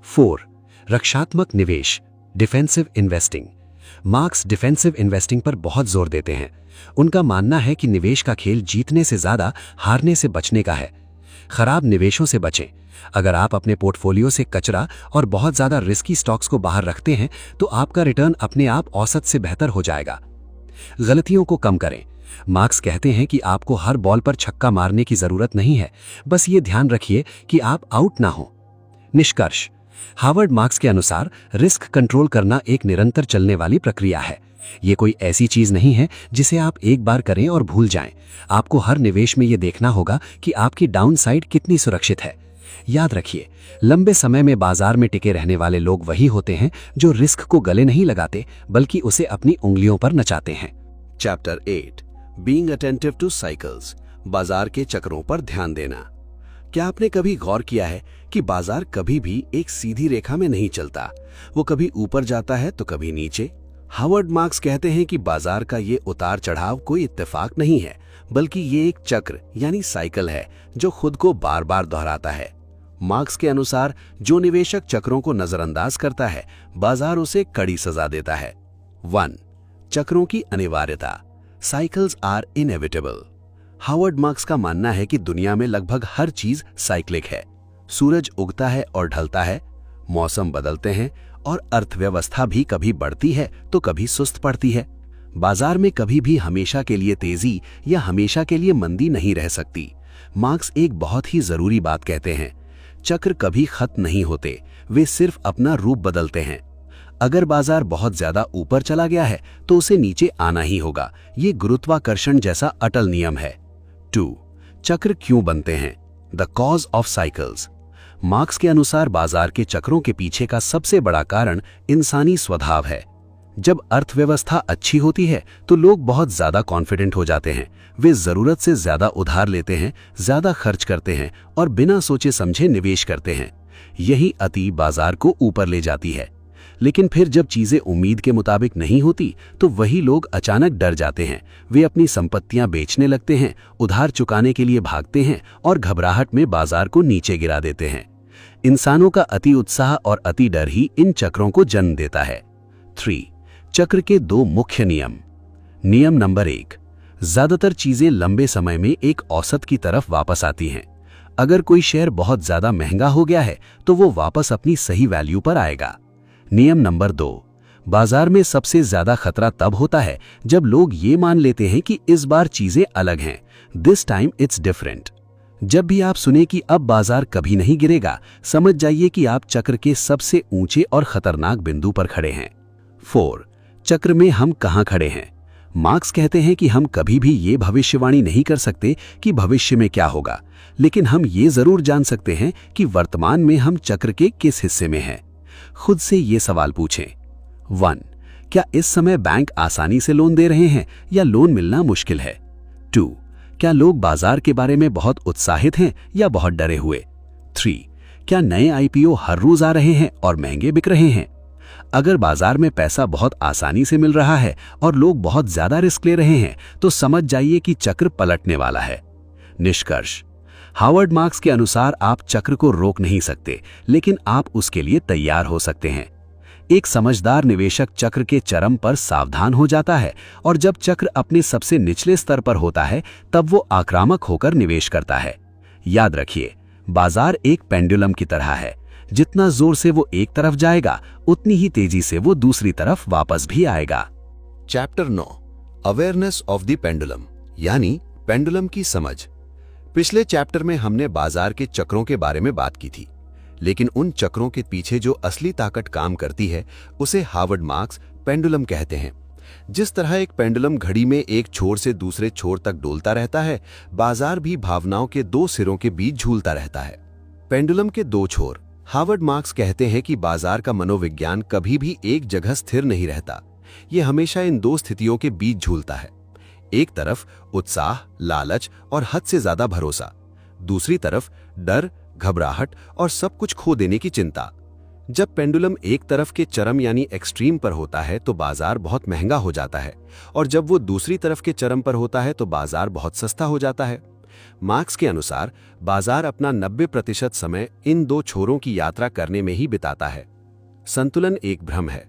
4. रक्षात्मक निवेश defensive investing. Marks defensive investing पर बहुत जोर देते हैं। उनका मानना है कि निवेश का खेल जीतने से ज्यादा हारने से बचने का है। खराब निवेशों से बचें। अगर आप अपने पोर्टफोलियो से कचरा और बहुत ज्यादा रिस्की स्टॉक्स को बाहर रखते हैं तो आपका रिटर्न अपने आप औसत से बेहतर हो जाएगा। गलतियों को कम करें। मार्क्स कहते हैं कि आपको हर बॉल पर छक्का मारने की जरूरत नहीं है, बस ये ध्यान रखिए कि आप आउट ना हो। निष्कर्ष: हार्वर्ड मार्क्स के अनुसार रिस्क कंट्रोल करना एक निरंतर चलने वाली प्रक्रिया है। ये कोई ऐसी चीज नहीं है जिसे आप एक बार करें और भूल जाएं। आपको हर निवेश में ये देखना होगा कि आपकी डाउनसाइड कितनी सुरक्षित है। याद रखिए, लंबे समय में बाजार में टिके रहने वाले लोग वही होते हैं जो रिस्क को गले नहीं लगाते, बल्कि उसे अपनी उंगलियों पर नचाते हैं। Chapter 8, being attentive to cycles, बाजार के चक्रों पर ध्यान देना। क्या आपने कभी गौर किया है कि बाजार कभी भी एक सीधी रेखा में नहीं चलता? वो कभी ऊपर जाता है तो कभी नीचे। हार्वर्ड मार्क्स कहते हैं कि बाजार का ये उतार चढ़ाव कोई इत्तेफाक नहीं है, बल्कि ये एक चक्र यानी साइकिल है जो खुद को बार बार दोहराता है। मार्क्स के अनुसार जो निवेशक चक्रों को नजरअंदाज करता है, बाजार उसे कड़ी सजा देता है। 1. चक्रों की अनिवार्यता, cycles are inevitable. Howard Marks का मानना है कि दुनिया में लगभग हर चीज साइक्लिक है। सूरज उगता है और ढलता है, मौसम बदलते हैं और अर्थव्यवस्था भी कभी बढ़ती है तो कभी सुस्त पड़ती है। बाजार में कभी भी हमेशा के लिए तेजी या हमेशा के लिए मंदी नहीं रह सकती। मार्क्स एक बहुत ही जरूरी बात कहते हैं, चक्र कभी खत्म नहीं होते, वे सिर्फ अपना रूप बदलते हैं। अगर बाजार बहुत ज्यादा ऊपर चला गया है तो उसे नीचे आना ही होगा, ये गुरुत्वाकर्षण जैसा अटल नियम है। 2. चक्र क्यों बनते हैं? The cause of cycles. Marks के अनुसार बाजार के चक्रों के पीछे का सबसे बड़ा कारण इंसानी स्वभाव है। जब अर्थव्यवस्था अच्छी होती है तो लोग बहुत ज्यादा कॉन्फिडेंट हो जाते हैं, वे जरूरत से ज्यादा उधार लेते हैं, ज्यादा खर्च करते हैं और बिना सोचे समझे निवेश करते हैं। यही अति बाजार को ऊपर ले जाती है। लेकिन फिर जब चीजें उम्मीद के मुताबिक नहीं होती तो वही लोग अचानक डर जाते हैं, वे अपनी संपत्तियां बेचने लगते हैं, उधार चुकाने के लिए भागते हैं और घबराहट में बाजार को नीचे गिरा देते हैं। इंसानों का अति उत्साह और अति डर ही इन चक्रों को जन्म देता है। 3. चक्र के 2 मुख्य नियम। नियम नंबर 1, ज्यादातर चीजें लंबे समय में एक औसत की तरफ वापस आती हैं। अगर कोई शेयर बहुत ज्यादा महंगा हो गया है तो वो वापस अपनी सही वैल्यू पर आएगा। नियम नंबर 2, बाजार में सबसे ज्यादा खतरा तब होता है जब लोग ये मान लेते हैं कि इस बार चीजें अलग हैं, दिस टाइम इट्स डिफरेंट। जब भी आप सुने कि अब बाजार कभी नहीं गिरेगा, समझ जाइए कि आप चक्र के सबसे ऊंचे और खतरनाक बिंदु पर खड़े हैं। 4. चक्र में हम कहां खड़े हैं? मार्क्स कहते हैं कि हम कभी भी ये भविष्यवाणी नहीं कर सकते कि भविष्य में क्या होगा, लेकिन हम ये जरूर जान सकते हैं कि वर्तमान में हम चक्र के किस हिस्से में हैं। खुद से ये सवाल पूछें। 1. क्या इस समय बैंक आसानी से लोन दे रहे हैं या लोन मिलना मुश्किल है? 2. क्या लोग बाजार के बारे में बहुत उत्साहित हैं या बहुत डरे हुए? 3. क्या नए आईपीओ हर रोज आ रहे हैं और महंगे बिक रहे हैं? अगर बाजार में पैसा बहुत आसानी से मिल रहा है और लोग बहुत ज्यादा रिस्क ले रहे हैं तो समझ जाइए कि चक्र पलटने वाला है। निष्कर्ष, हावर्ड मार्क्स के अनुसार आप चक्र को रोक नहीं सकते, लेकिन आप उसके लिए तैयार हो सकते हैं। एक समझदार निवेशक चक्र के चरम पर सावधान हो जाता है और जब चक्र अपने सबसे निचले स्तर पर होता है तब वो आक्रामक होकर निवेश करता है। याद रखिए, बाजार एक पेंडुलम की तरह है, जितना जोर से वो एक तरफ जाएगा उतनी ही तेजी से वो दूसरी तरफ वापस भी आएगा। Chapter 9, awareness of the pendulum, यानी पेंडुलम की समझ। पिछले चैप्टर में हमने बाजार के चक्रों के बारे में बात की थी, लेकिन उन चक्रों के पीछे जो असली ताकत काम करती है उसे हावर्ड मार्क्स पेंडुलम कहते हैं। जिस तरह एक पेंडुलम घड़ी में एक छोर से दूसरे छोर तक डोलता रहता है, बाजार भी भावनाओं के 2 सिरों के बीच झूलता रहता है। पेंडुलम के 2 छोर। हावर्ड मार्क्स कहते हैं कि बाजार का मनोविज्ञान कभी भी एक जगह स्थिर नहीं रहता, ये हमेशा इन 2 स्थितियों के बीच झूलता है। एक तरफ उत्साह, लालच और हद से ज्यादा भरोसा, दूसरी तरफ डर, घबराहट और सब कुछ खो देने की चिंता। जब पेंडुलम एक तरफ के चरम यानी एक्सट्रीम पर होता है तो बाजार बहुत महंगा हो जाता है, और जब वो दूसरी तरफ के चरम पर होता है तो बाजार बहुत सस्ता हो जाता है। मार्क्स के अनुसार बाजार अपना 90% समय इन 2 छोरों की यात्रा करने में ही बिताता है। संतुलन एक भ्रम है।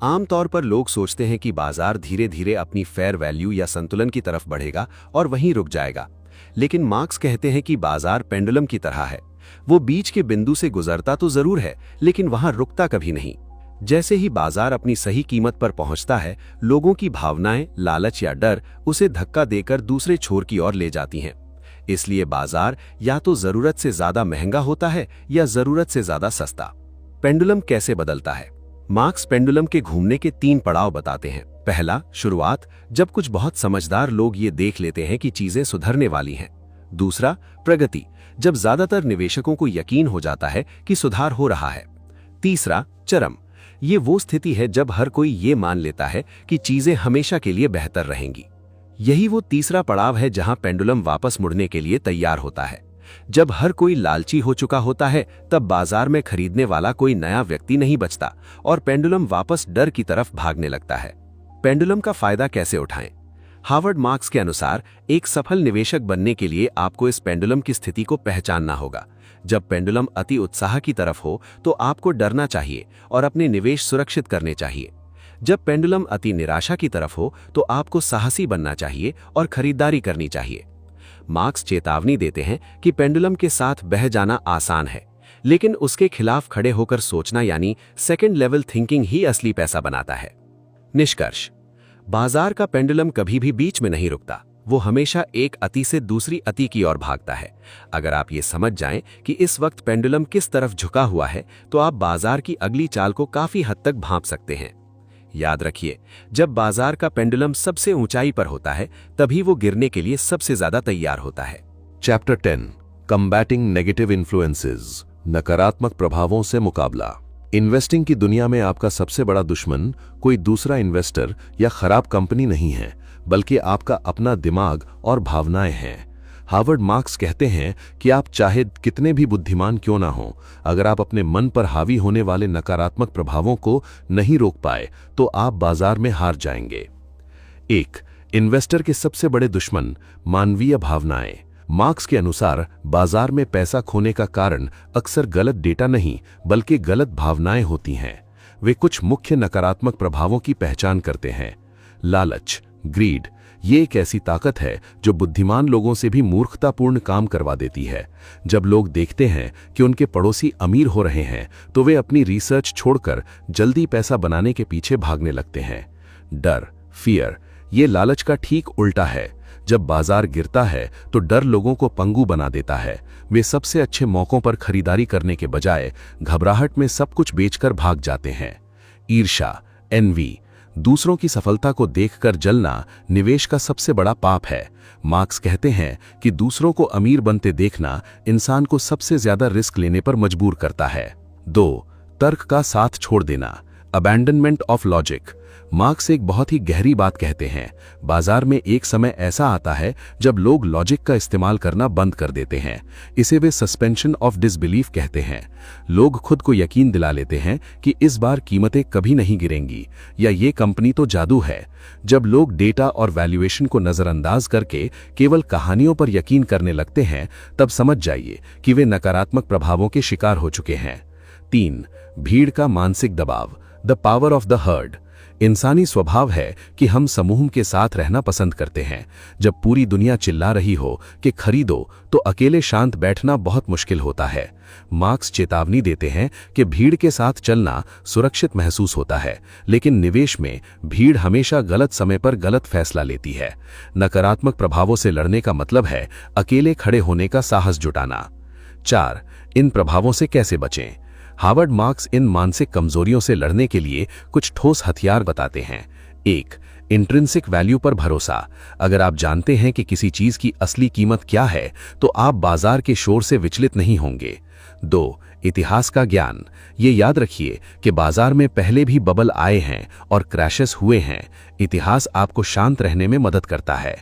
आमतौर पर लोग सोचते हैं कि बाजार धीरे धीरे अपनी फेयर वैल्यू या संतुलन की तरफ बढ़ेगा और वहीं रुक जाएगा, लेकिन मार्क्स कहते हैं कि बाजार पेंडुलम की तरह है। वो बीच के बिंदु से गुजरता तो जरूर है, लेकिन वहां रुकता कभी नहीं। जैसे ही बाजार अपनी सही कीमत पर पहुंचता है, लोगों की भावनाएं, लालच या डर उसे धक्का देकर दूसरे छोर की ओर ले जाती हैं। इसलिए बाजार या तो जरूरत से ज्यादा महंगा होता है या जरूरत से ज्यादा सस्ता। पेंडुलम कैसे बदलता है? मार्क्स पेंडुलम के घूमने के 3 पड़ाव बताते हैं। पहला, शुरुआत, जब कुछ बहुत समझदार लोग ये देख लेते हैं कि चीजें सुधरने वाली हैं। दूसरा, प्रगति, जब ज्यादातर निवेशकों को यकीन हो जाता है कि सुधार हो रहा है। तीसरा, चरम, ये वो स्थिति है जब हर कोई ये मान लेता है कि चीजें हमेशा के लिए बेहतर रहेंगी। यही वो तीसरा पड़ाव है जहां पेंडुलम वापस मुड़ने के लिए तैयार होता है। जब हर कोई लालची हो चुका होता है तब बाजार में खरीदने वाला कोई नया व्यक्ति नहीं बचता और पेंडुलम वापस डर की तरफ भागने लगता है। पेंडुलम का फायदा कैसे उठाएं? हावर्ड मार्क्स के अनुसार एक सफल निवेशक बनने के लिए आपको इस पेंडुलम की स्थिति को पहचानना होगा। जब पेंडुलम अति उत्साह की तरफ हो तो आपको डरना चाहिए और अपने निवेश सुरक्षित करने चाहिए। जब पेंडुलम अति निराशा की तरफ हो तो आपको साहसी बनना चाहिए और खरीदारी करनी चाहिए। मार्क्स चेतावनी देते हैं कि पेंडुलम के साथ बह जाना आसान है, लेकिन उसके खिलाफ खड़े होकर सोचना यानी सेकंड लेवल थिंकिंग ही असली पैसा बनाता है। निष्कर्ष, बाजार का पेंडुलम कभी भी बीच में नहीं रुकता, वो हमेशा एक अति से दूसरी अति की ओर भागता है। अगर आप ये समझ जाएं कि इस वक्त पेंडुलम किस तरफ झुका हुआ है, तो आप बाजार की अगली चाल को काफी हद तक भांप सकते हैं। याद रखिए, जब बाजार का पेंडुलम सबसे ऊंचाई पर होता है, तभी वो गिरने के लिए सबसे ज्यादा तैयार होता है। चैप्टर 10 कंबैटिंग नेगेटिव इन्फ्लुएंसेस, नकारात्मक प्रभावों से मुकाबला। इन्वेस्टिंग की दुनिया में आपका सबसे बड़ा दुश्मन कोई दूसरा इन्वेस्टर या खराब कंपनी नहीं है, बल्कि आपका अपना दिमाग और भावनाएं हैं। हार्वर्ड मार्क्स कहते हैं कि आप चाहे कितने भी बुद्धिमान क्यों ना हो, अगर आप अपने मन पर हावी होने वाले नकारात्मक प्रभावों को नहीं रोक पाए तो आप बाजार में हार जाएंगे। 1. इन्वेस्टर के सबसे बड़े दुश्मन मानवीय भावनाएं। मार्क्स के अनुसार बाजार में पैसा खोने का कारण अक्सर गलत डेटा नहीं, बल्कि गलत भावनाएं होती हैं। वे कुछ मुख्य नकारात्मक प्रभावों की पहचान करते हैं। लालच, ग्रीड, ये एक ऐसी ताकत है जो बुद्धिमान लोगों से भी मूर्खतापूर्ण काम करवा देती है। जब लोग देखते हैं कि उनके पड़ोसी अमीर हो रहे हैं, तो वे अपनी रिसर्च छोड़कर जल्दी पैसा बनाने के पीछे भागने लगते हैं। डर, फियर, ये लालच का ठीक उल्टा है। जब बाजार गिरता है तो डर लोगों को पंगु बना देता है। वे सबसे अच्छे मौकों पर खरीदारी करने के बजाय घबराहट में सब कुछ बेचकर भाग जाते हैं। ईर्ष्या, एनवी, दूसरों की सफलता को देखकर जलना निवेश का सबसे बड़ा पाप है। मार्क्स कहते हैं कि दूसरों को अमीर बनते देखना इंसान को सबसे ज्यादा रिस्क लेने पर मजबूर करता है। 2. तर्क का साथ छोड़ देना, अबैंडनमेंट ऑफ लॉजिक। मार्क्स एक बहुत ही गहरी बात कहते हैं। बाजार में एक समय ऐसा आता है जब लोग लॉजिक का इस्तेमाल करना बंद कर देते हैं। इसे वे सस्पेंशन ऑफ डिसबिलीफ कहते हैं। लोग खुद को यकीन दिला लेते हैं कि इस बार कीमतें कभी नहीं गिरेंगी, या ये कंपनी तो जादू है। जब लोग डेटा और वैल्यूएशन को नजरअंदाज करके केवल कहानियों पर यकीन करने लगते हैं, तब समझ जाइए कि वे नकारात्मक प्रभावों के शिकार हो चुके हैं। 3. भीड़ का मानसिक दबाव, the power of the heard. इंसानी स्वभाव है कि हम समूह के साथ रहना पसंद करते हैं। जब पूरी दुनिया चिल्ला रही हो कि खरीदो, तो अकेले शांत बैठना बहुत मुश्किल होता है। मार्क्स चेतावनी देते हैं कि भीड़ के साथ चलना सुरक्षित महसूस होता है, लेकिन निवेश में भीड़ हमेशा गलत समय पर गलत फैसला लेती है। नकारात्मक प्रभावों से लड़ने का मतलब है अकेले खड़े होने का साहस जुटाना। 4. इन प्रभावों से कैसे बचें। हार्वर्ड मार्क्स इन मानसिक कमजोरियों से लड़ने के लिए कुछ ठोस हथियार बताते हैं। 1. इंट्रिंसिक वैल्यू पर भरोसा। अगर आप जानते हैं कि किसी चीज की असली कीमत क्या है, तो आप बाजार के शोर से विचलित नहीं होंगे। 2. इतिहास का ज्ञान। ये याद रखिए कि बाजार में पहले भी बबल आए हैं और क्रैशेस हुए हैं। इतिहास आपको शांत रहने में मदद करता है।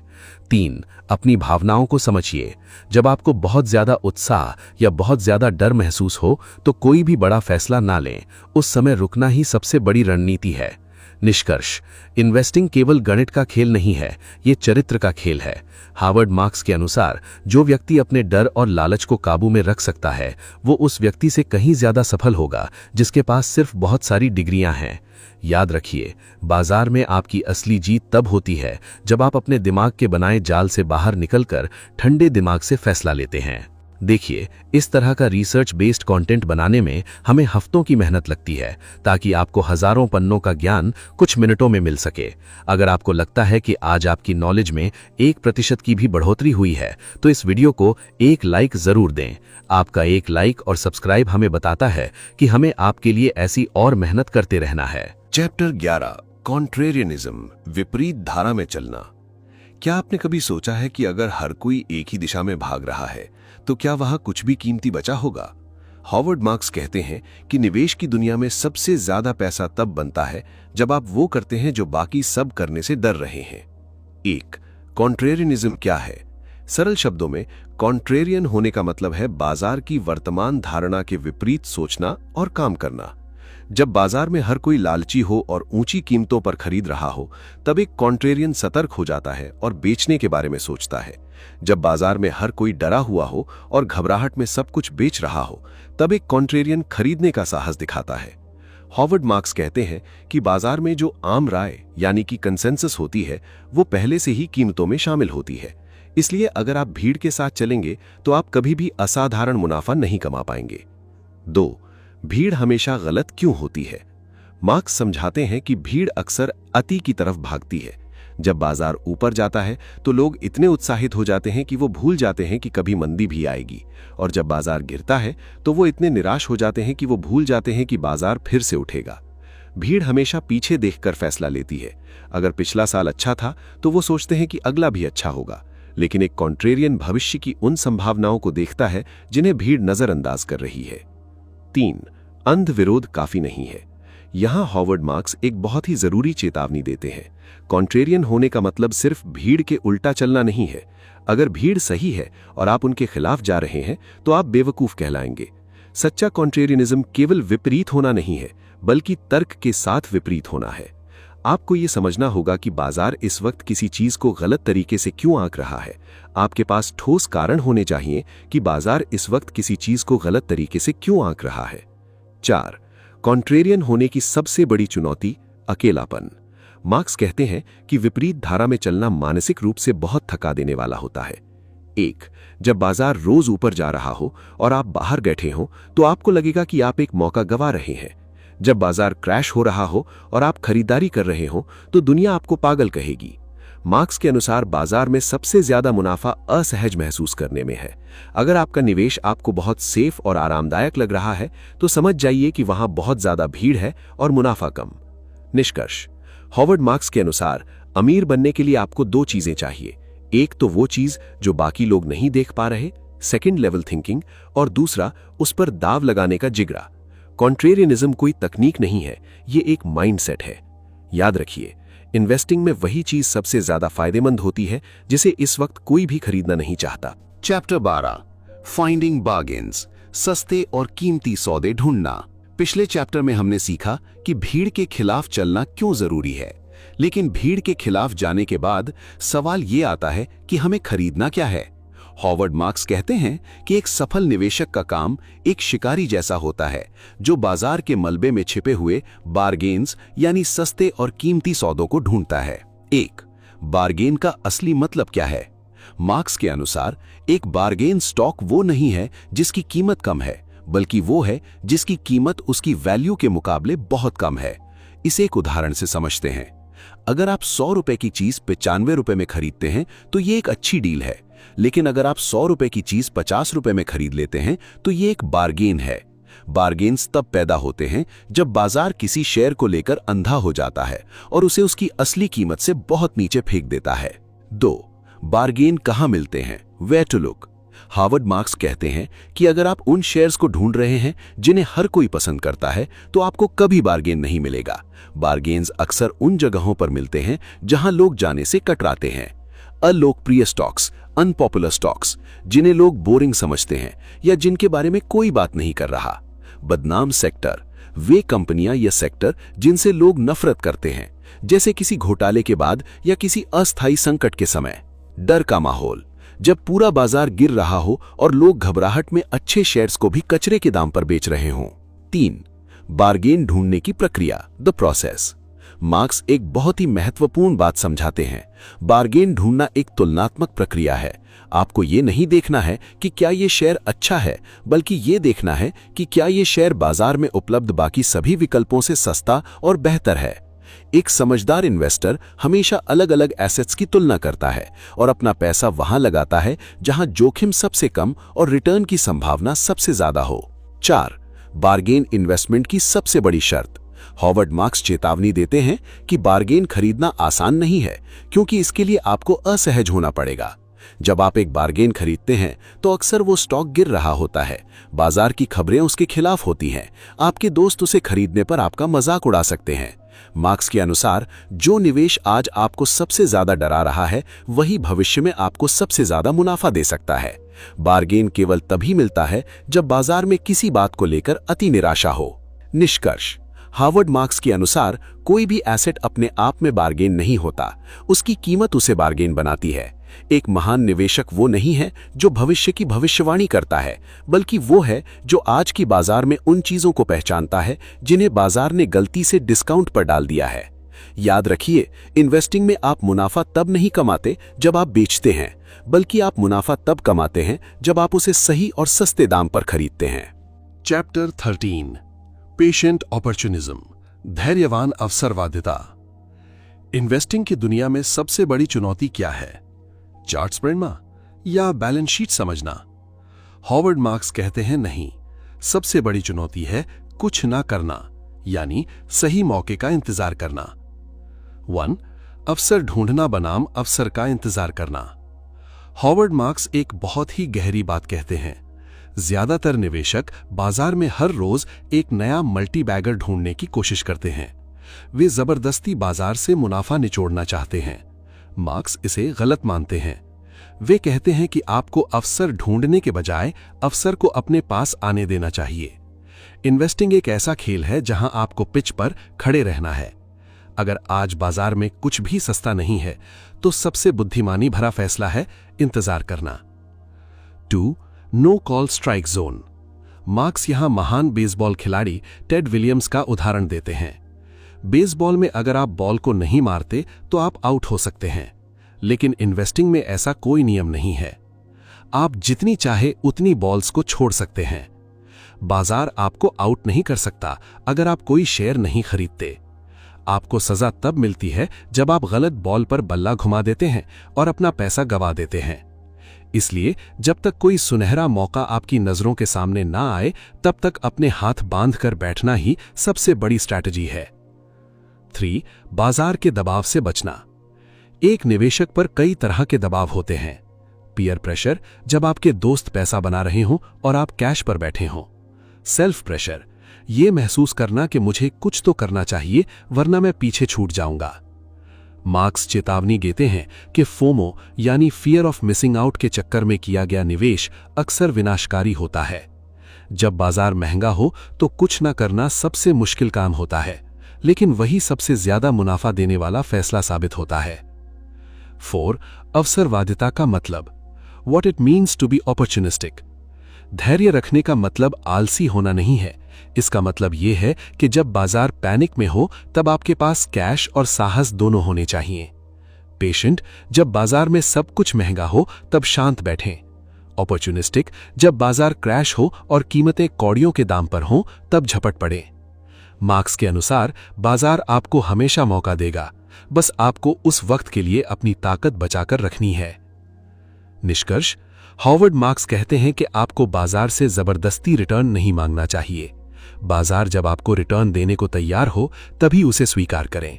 3. अपनी भावनाओं को समझिए। जब आपको बहुत ज्यादा उत्साह या बहुत ज्यादा डर महसूस हो, तो कोई भी बड़ा फैसला ना लें। उस समय रुकना ही सबसे बड़ी रणनीति है। निष्कर्ष, इन्वेस्टिंग केवल गणित का खेल नहीं है, ये चरित्र का खेल है। हार्वर्ड मार्क्स के अनुसार जो व्यक्ति अपने डर और लालच को काबू में रख सकता है, वो उस व्यक्ति से कहीं ज्यादा सफल होगा जिसके पास सिर्फ बहुत सारी डिग्रियां हैं। याद रखिए, बाजार में आपकी असली जीत तब होती है जब आप अपने दिमाग के बनाए जाल से बाहर निकलकर ठंडे दिमाग से फैसला लेते हैं। देखिए, इस तरह का रिसर्च बेस्ड कंटेंट बनाने में हमें हफ्तों की मेहनत लगती है, ताकि आपको हजारों पन्नों का ज्ञान कुछ मिनटों में मिल सके। अगर आपको लगता है कि आज आपकी नॉलेज में 1% की भी बढ़ोतरी हुई है, तो इस वीडियो को एक लाइक जरूर दें। आपका एक लाइक और सब्सक्राइब हमें बताता है कि हमें आपके लिए ऐसी और मेहनत करते रहना है। चैप्टर 11 कॉन्ट्रेरियनिज्म, विपरीत धारा में चलना। क्या आपने कभी सोचा है कि अगर हर कोई एक ही दिशा में भाग रहा है, तो क्या वहां कुछ भी कीमती बचा होगा? हार्वर्ड मार्क्स कहते हैं कि निवेश की दुनिया में सबसे ज्यादा पैसा तब बनता है जब आप वो करते हैं जो बाकी सब करने से डर रहे हैं। 1. कॉन्ट्रेरियनिज्म क्या है? सरल शब्दों में, कॉन्ट्रेरियन होने का मतलब है बाजार की वर्तमान धारणा के विपरीत सोचना और काम करना। जब बाजार में हर कोई लालची हो और ऊंची कीमतों पर खरीद रहा हो, तब एक कॉन्ट्रेरियन सतर्क हो जाता है और बेचने के बारे में सोचता है। जब बाजार में हर कोई डरा हुआ हो और घबराहट में सब कुछ बेच रहा हो, तब एक कॉन्ट्रेरियन खरीदने का साहस दिखाता है। हार्वर्ड मार्क्स कहते हैं कि बाजार में जो आम राय यानी कि कंसेंसस होती है, वो पहले से ही कीमतों में शामिल होती है। इसलिए अगर आप भीड़ के साथ चलेंगे तो आप कभी भी असाधारण मुनाफा नहीं कमा पाएंगे। 2. भीड़ हमेशा गलत क्यों होती है? मार्क्स समझाते हैं कि भीड़ अक्सर अति की तरफ भागती है। जब बाजार ऊपर जाता है तो लोग इतने उत्साहित हो जाते हैं कि वो भूल जाते हैं कि कभी मंदी भी आएगी, और जब बाजार गिरता है तो वो इतने निराश हो जाते हैं कि वो भूल जाते हैं कि बाजार फिर से उठेगा। भीड़ हमेशा पीछे देखकर फैसला लेती है। अगर पिछला साल अच्छा था तो वो सोचते हैं कि अगला भी अच्छा होगा, लेकिन एक कॉन्ट्रेरियन भविष्य की उन संभावनाओं को देखता है जिन्हें भीड़ नजरअंदाज कर रही है। 3. अंध विरोध काफी नहीं है। यहां हॉवर्ड मार्क्स एक बहुत ही जरूरी चेतावनी देते हैं। कॉन्ट्रेरियन होने का मतलब सिर्फ भीड़ के उल्टा चलना नहीं है। अगर भीड़ सही है और आप उनके खिलाफ जा रहे हैं तो आप बेवकूफ कहलाएंगे। सच्चा कॉन्ट्रेरियनिज्म केवल विपरीत होना नहीं है, बल्कि तर्क के साथ विपरीत होना है। आपको यह समझना होगा कि बाजार इस वक्त किसी चीज को गलत तरीके से क्यों आंक रहा है। आपके पास ठोस कारण होने चाहिए कि बाजार इस वक्त किसी चीज को गलत तरीके से क्यों आंक रहा है। 4. कॉन्ट्रेरियन होने की सबसे बड़ी चुनौती अकेलापन। मार्क्स कहते हैं कि विपरीत धारा में चलना मानसिक रूप से बहुत थका देने वाला होता है। 1. जब बाजार रोज ऊपर जा रहा हो और आप बाहर बैठे हो तो आपको लगेगा कि आप एक मौका गंवा रहे हैं। जब बाजार क्रैश हो रहा हो और आप खरीदारी कर रहे हो तो दुनिया आपको पागल कहेगी। मार्क्स के अनुसार बाजार में सबसे ज्यादा मुनाफा असहज महसूस करने में है। अगर आपका निवेश आपको बहुत सेफ और आरामदायक लग रहा है तो समझ जाइए कि वहां बहुत ज्यादा भीड़ है और मुनाफा कम। निष्कर्ष: हॉवर्ड मार्क्स के अनुसार अमीर बनने के लिए आपको 2 चीजें चाहिए। एक तो वो चीज जो बाकी लोग नहीं देख पा रहे, सेकंड लेवल थिंकिंग, और दूसरा उस पर दाव लगाने का जिगरा। कॉन्ट्रेरियनिज्म कोई तकनीक नहीं है, ये एक माइंडसेट है। याद रखिए, इन्वेस्टिंग में वही चीज सबसे ज्यादा फायदेमंद होती है जिसे इस वक्त कोई भी खरीदना नहीं चाहता। चैप्टर 12, फाइंडिंग बार्गेन्स, सस्ते और कीमती सौदे ढूंढना। पिछले चैप्टर में हमने सीखा कि भीड़ के खिलाफ चलना क्यों जरूरी है, लेकिन भीड़ के खिलाफ जाने के बाद सवाल यह आता है कि हमें खरीदना क्या है। हॉवर्ड मार्क्स कहते हैं कि एक सफल निवेशक का काम एक शिकारी जैसा होता है जो बाजार के मलबे में छिपे हुए बार्गेन्स यानी सस्ते और कीमती सौदों को ढूंढता है। 1. बार्गेन का असली मतलब क्या है? मार्क्स के अनुसार एक बार्गेन स्टॉक वो नहीं है जिसकी कीमत कम है, बल्कि वो है जिसकी कीमत उसकी वैल्यू के मुकाबले बहुत कम है। इसे एक उदाहरण से समझते हैं। अगर आप 100 रुपए की चीज 95 रुपए में खरीदते हैं तो ये एक अच्छी डील है, लेकिन अगर आप 100 रुपए की चीज 50 रुपए में खरीद लेते हैं तो ये एक बार्गेन है। बार्गेन्स तब पैदा होते हैं जब बाजार किसी शेयर को लेकर अंधा हो जाता है और उसे उसकी असली कीमत से बहुत नीचे फेंक देता है। 2. बार्गेन कहां मिलते हैं? Where to look. Howard Marks कहते हैं कि अगर आप उन शेयर्स को ढूंढ रहे हैं जिन्हें हर कोई पसंद करता है तो आपको कभी बार्गेन नहीं मिलेगा। बार्गेन्स अक्सर उन जगहों पर मिलते हैं जहां लोग जाने से कतराते हैं। अलोकप्रिय स्टॉक्स, अनपॉपुलर स्टॉक्स, जिन्हें लोग बोरिंग समझते हैं या जिनके बारे में कोई बात नहीं कर रहा। बदनाम सेक्टर, वे कंपनियां या सेक्टर जिनसे लोग नफरत करते हैं, जैसे किसी घोटाले के बाद या किसी अस्थायी संकट के समय। डर का माहौल, जब पूरा बाजार गिर रहा हो और लोग घबराहट में अच्छे शेयर्स को भी कचरे के दाम पर बेच रहे हों। 3. बार्गेन ढूंढने की प्रक्रिया, द प्रोसेस। मार्क्स एक बहुत ही महत्वपूर्ण बात समझाते हैं। बार्गेन ढूंढना एक तुलनात्मक प्रक्रिया है। आपको ये नहीं देखना है कि क्या ये शेयर अच्छा है, बल्कि ये देखना है कि क्या ये शेयर बाजार में उपलब्ध बाकी सभी विकल्पों से सस्ता और बेहतर है। एक समझदार इन्वेस्टर हमेशा अलग अलग एसेट्स की तुलना करता है और अपना पैसा वहां लगाता है जहां जोखिम सबसे कम और रिटर्न की संभावना सबसे ज्यादा हो। 4. बार्गेन इन्वेस्टमेंट की सबसे बड़ी शर्त। हॉवर्ड मार्क्स चेतावनी देते हैं कि बार्गेन खरीदना आसान नहीं है, क्योंकि इसके लिए आपको असहज होना पड़ेगा। जब आप एक बार्गेन खरीदते हैं तो अक्सर वो स्टॉक गिर रहा होता है, बाजार की खबरें उसके खिलाफ होती हैं, आपके दोस्त उसे खरीदने पर आपका मजाक उड़ा सकते हैं। मार्क्स के अनुसार जो निवेश आज आपको सबसे ज्यादा डरा रहा है वही भविष्य में आपको सबसे ज्यादा मुनाफा दे सकता है। बार्गेन केवल तभी मिलता है जब बाजार में किसी बात को लेकर अति निराशा हो। निष्कर्ष: हार्वर्ड मार्क्स के अनुसार कोई भी एसेट अपने आप में बार्गेन नहीं होता, उसकी कीमत उसे बार्गेन बनाती है। एक महान निवेशक वो नहीं है जो भविष्य की भविष्यवाणी करता है, बल्कि वो है जो आज की बाजार में उन चीजों को पहचानता है जिन्हें बाजार ने गलती से डिस्काउंट पर डाल दिया है। याद रखिए, इन्वेस्टिंग में आप मुनाफा तब नहीं कमाते जब आप बेचते हैं, बल्कि आप मुनाफा तब कमाते हैं जब आप उसे सही और सस्ते दाम पर खरीदते हैं। चैप्टर 13, पेशेंट अपॉर्चुनिज्म, धैर्यवान अवसरवादिता। इन्वेस्टिंग की दुनिया में सबसे बड़ी चुनौती क्या है? चार्ट्स पढ़ना या बैलेंस शीट समझना? हॉवर्ड मार्क्स कहते हैं नहीं, सबसे बड़ी चुनौती है कुछ ना करना, यानी सही मौके का इंतजार करना। 1. अवसर ढूंढना बनाम अवसर का इंतजार करना। हॉवर्ड मार्क्स एक बहुत ही गहरी बात कहते हैं। ज्यादातर निवेशक बाजार में हर रोज एक नया मल्टी बैगर ढूंढने की कोशिश करते हैं। वे जबरदस्ती बाजार से मुनाफा निचोड़ना चाहते हैं। मार्क्स इसे गलत मानते हैं। वे कहते हैं कि आपको अवसर ढूंढने के बजाय अवसर को अपने पास आने देना चाहिए। इन्वेस्टिंग एक ऐसा खेल है जहां आपको पिच पर खड़े रहना है। अगर आज बाजार में कुछ भी सस्ता नहीं है तो सबसे बुद्धिमानी भरा फैसला है इंतजार करना। 2. No call strike zone. Marks यहां महान बेसबॉल खिलाड़ी टेड विलियम्स का उदाहरण देते हैं। बेसबॉल में अगर आप बॉल को नहीं मारते तो आप आउट हो सकते हैं, लेकिन इन्वेस्टिंग में ऐसा कोई नियम नहीं है। आप जितनी चाहे उतनी बॉल्स को छोड़ सकते हैं। बाजार आपको आउट नहीं कर सकता अगर आप कोई शेयर नहीं खरीदते। आपको सजा तब मिलती है जब आप गलत बॉल पर बल्ला घुमा देते हैं और अपना पैसा गंवा देते हैं। इसलिए जब तक कोई सुनहरा मौका आपकी नजरों के सामने ना आए तब तक अपने हाथ बांधकर बैठना ही सबसे बड़ी स्ट्रैटेजी है। 3. बाजार के दबाव से बचना। एक निवेशक पर कई तरह के दबाव होते हैं। पीयर प्रेशर, जब आपके दोस्त पैसा बना रहे हों और आप कैश पर बैठे हों। सेल्फ प्रेशर, ये महसूस करना कि मुझे कुछ तो करना चाहिए वरना मैं पीछे छूट जाऊंगा। मार्क्स चेतावनी देते हैं कि फोमो यानी फियर ऑफ मिसिंग आउट के चक्कर में किया गया निवेश अक्सर विनाशकारी होता है। जब बाजार महंगा हो तो कुछ न करना सबसे मुश्किल काम होता है, लेकिन वही सबसे ज्यादा मुनाफा देने वाला फैसला साबित होता है। 4. अवसरवादिता का मतलब। What it means to be opportunistic। धैर्य रखने का मतलब आलसी होना नहीं है। इसका मतलब यह है कि जब बाजार पैनिक में हो तब आपके पास कैश और साहस दोनों होने चाहिए। पेशेंट, जब बाजार में सब कुछ महंगा हो तब शांत बैठें। ऑपर्चुनिस्टिक, जब बाजार क्रैश हो और कीमतें कौड़ियों के दाम पर हों तब झपट पड़े। मार्क्स के अनुसार बाजार आपको हमेशा मौका देगा, बस आपको उस वक्त के लिए अपनी ताकत बचाकर रखनी है। निष्कर्ष, हॉवर्ड मार्क्स कहते हैं कि आपको बाजार से जबरदस्ती रिटर्न नहीं मांगना चाहिए। बाजार जब आपको रिटर्न देने को तैयार हो तभी उसे स्वीकार करें।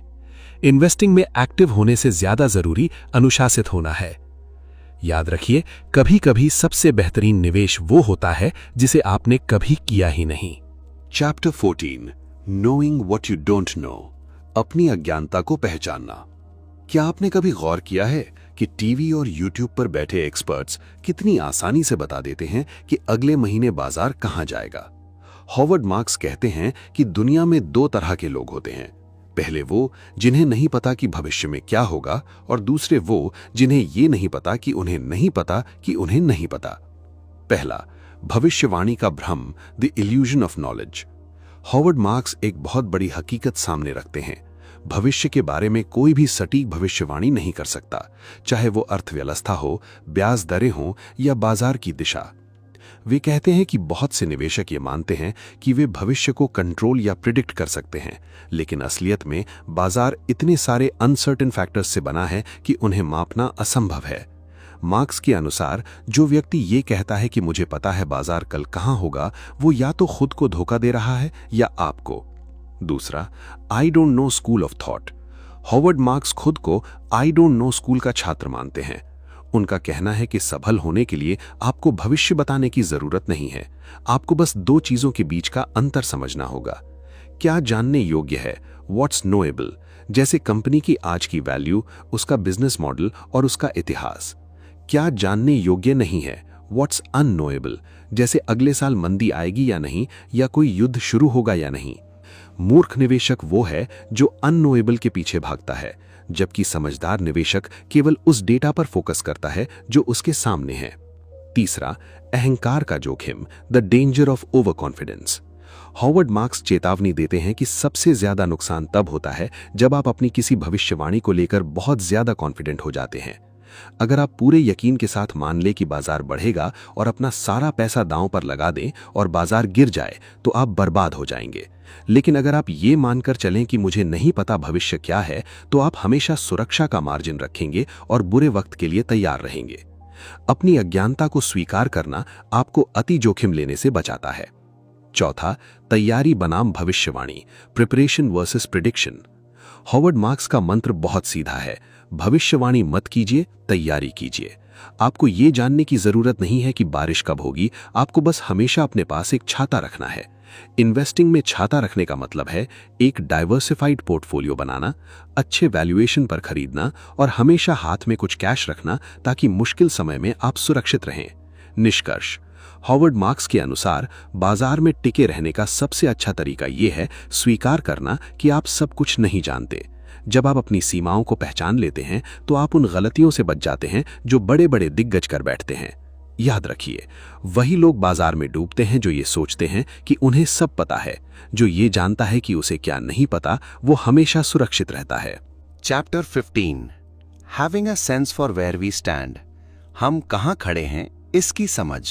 इन्वेस्टिंग में एक्टिव होने से ज्यादा जरूरी अनुशासित होना है। याद रखिए, कभी कभी सबसे बेहतरीन निवेश वो होता है जिसे आपने कभी किया ही नहीं। Chapter 14, knowing what you don't know. अपनी अज्ञानता को पहचानना। क्या आपने कभी गौर किया है कि टीवी और यूट्यूब पर बैठे एक्सपर्ट्स कितनी आसानी से बता देते हैं कि अगले महीने बाजार कहां जाएगा? हॉवर्ड मार्क्स कहते हैं कि दुनिया में 2 तरह के लोग होते हैं। पहले वो जिन्हें नहीं पता कि भविष्य में क्या होगा, और दूसरे वो जिन्हें ये नहीं पता कि उन्हें नहीं पता कि उन्हें नहीं पता। पहला, भविष्यवाणी का भ्रम, the illusion of knowledge. Howard marks एक बहुत बड़ी हकीकत सामने रखते हैं। भविष्य के बारे में कोई भी सटीक भविष्यवाणी नहीं कर सकता, चाहे वो अर्थव्यवस्था हो, ब्याज दरें हों या बाजार की दिशा। वे कहते हैं कि बहुत से निवेशक ये मानते हैं कि वे भविष्य को कंट्रोल या प्रिडिक्ट कर सकते हैं, लेकिन असलियत में बाजार इतने सारे अनसर्टेन फैक्टर्स से बना है कि उन्हें मापना असंभव है। मार्क्स के अनुसार जो व्यक्ति ये कहता है कि मुझे पता है बाजार कल कहां होगा, वो या तो खुद को धोखा दे रहा है या आपको। दूसरा, I don't know school of thought. Howard marks खुद को आई डोंट नो स्कूल का छात्र मानते हैं। उनका कहना है कि सफल होने के लिए आपको भविष्य बताने की जरूरत नहीं है, आपको बस 2 चीजों के बीच का अंतर समझना होगा। क्या जानने योग्य है, व्हाट्स नोएबल, जैसे कंपनी की आज की वैल्यू, उसका बिजनेस मॉडल और उसका इतिहास। क्या जानने योग्य नहीं है, व्हाट्स अननोएबल, जैसे अगले साल मंदी आएगी या नहीं, या कोई युद्ध शुरू होगा या नहीं। मूर्ख निवेशक वो है जो अननोएबल के पीछे भागता है, जबकि समझदार निवेशक केवल उस डेटा पर फोकस करता है जो उसके सामने है। तीसरा, अहंकार का जोखिम, the danger of over confidence. Howard marks चेतावनी देते हैं कि सबसे ज्यादा नुकसान तब होता है जब आप अपनी किसी भविष्यवाणी को लेकर बहुत ज्यादा कॉन्फिडेंट हो जाते हैं। अगर आप पूरे यकीन के साथ मान ले कि बाजार बढ़ेगा और अपना सारा पैसा दांव पर लगा दें और बाजार गिर जाए तो आप बर्बाद हो जाएंगे। लेकिन अगर आप ये मानकर चलें कि मुझे नहीं पता भविष्य क्या है, तो आप हमेशा सुरक्षा का मार्जिन रखेंगे और बुरे वक्त के लिए तैयार रहेंगे। अपनी अज्ञानता को स्वीकार करना आपको अति जोखिम लेने से बचाता है। चौथा, तैयारी बनाम भविष्यवाणी, preparation versus prediction. Howard marks का मंत्र बहुत सीधा है, भविष्यवाणी मत कीजिए, तैयारी कीजिए। आपको ये जानने की जरूरत नहीं है कि बारिश कब होगी, आपको बस हमेशा अपने पास एक छाता रखना है। इन्वेस्टिंग में छाता रखने का मतलब है एक डाइवर्सिफाइड पोर्टफोलियो बनाना, अच्छे वैल्यूएशन पर खरीदना और हमेशा हाथ में कुछ कैश रखना ताकि मुश्किल समय में आप सुरक्षित रहें। निष्कर्ष, हॉवर्ड मार्क्स के अनुसार बाजार में टिके रहने का सबसे अच्छा तरीका यह है स्वीकार करना कि आप सब कुछ नहीं जानते। जब आप अपनी सीमाओं को पहचान लेते हैं तो आप उन गलतियों से बच जाते हैं जो बड़े बड़े दिग्गज कर बैठते हैं। याद रखिए, वही लोग बाजार में डूबते हैं जो ये सोचते हैं कि उन्हें सब पता है। जो ये जानता है कि उसे क्या नहीं पता, वो हमेशा सुरक्षित रहता है। Chapter 15, having a sense for where we stand, हम कहां खड़े हैं इसकी समझ।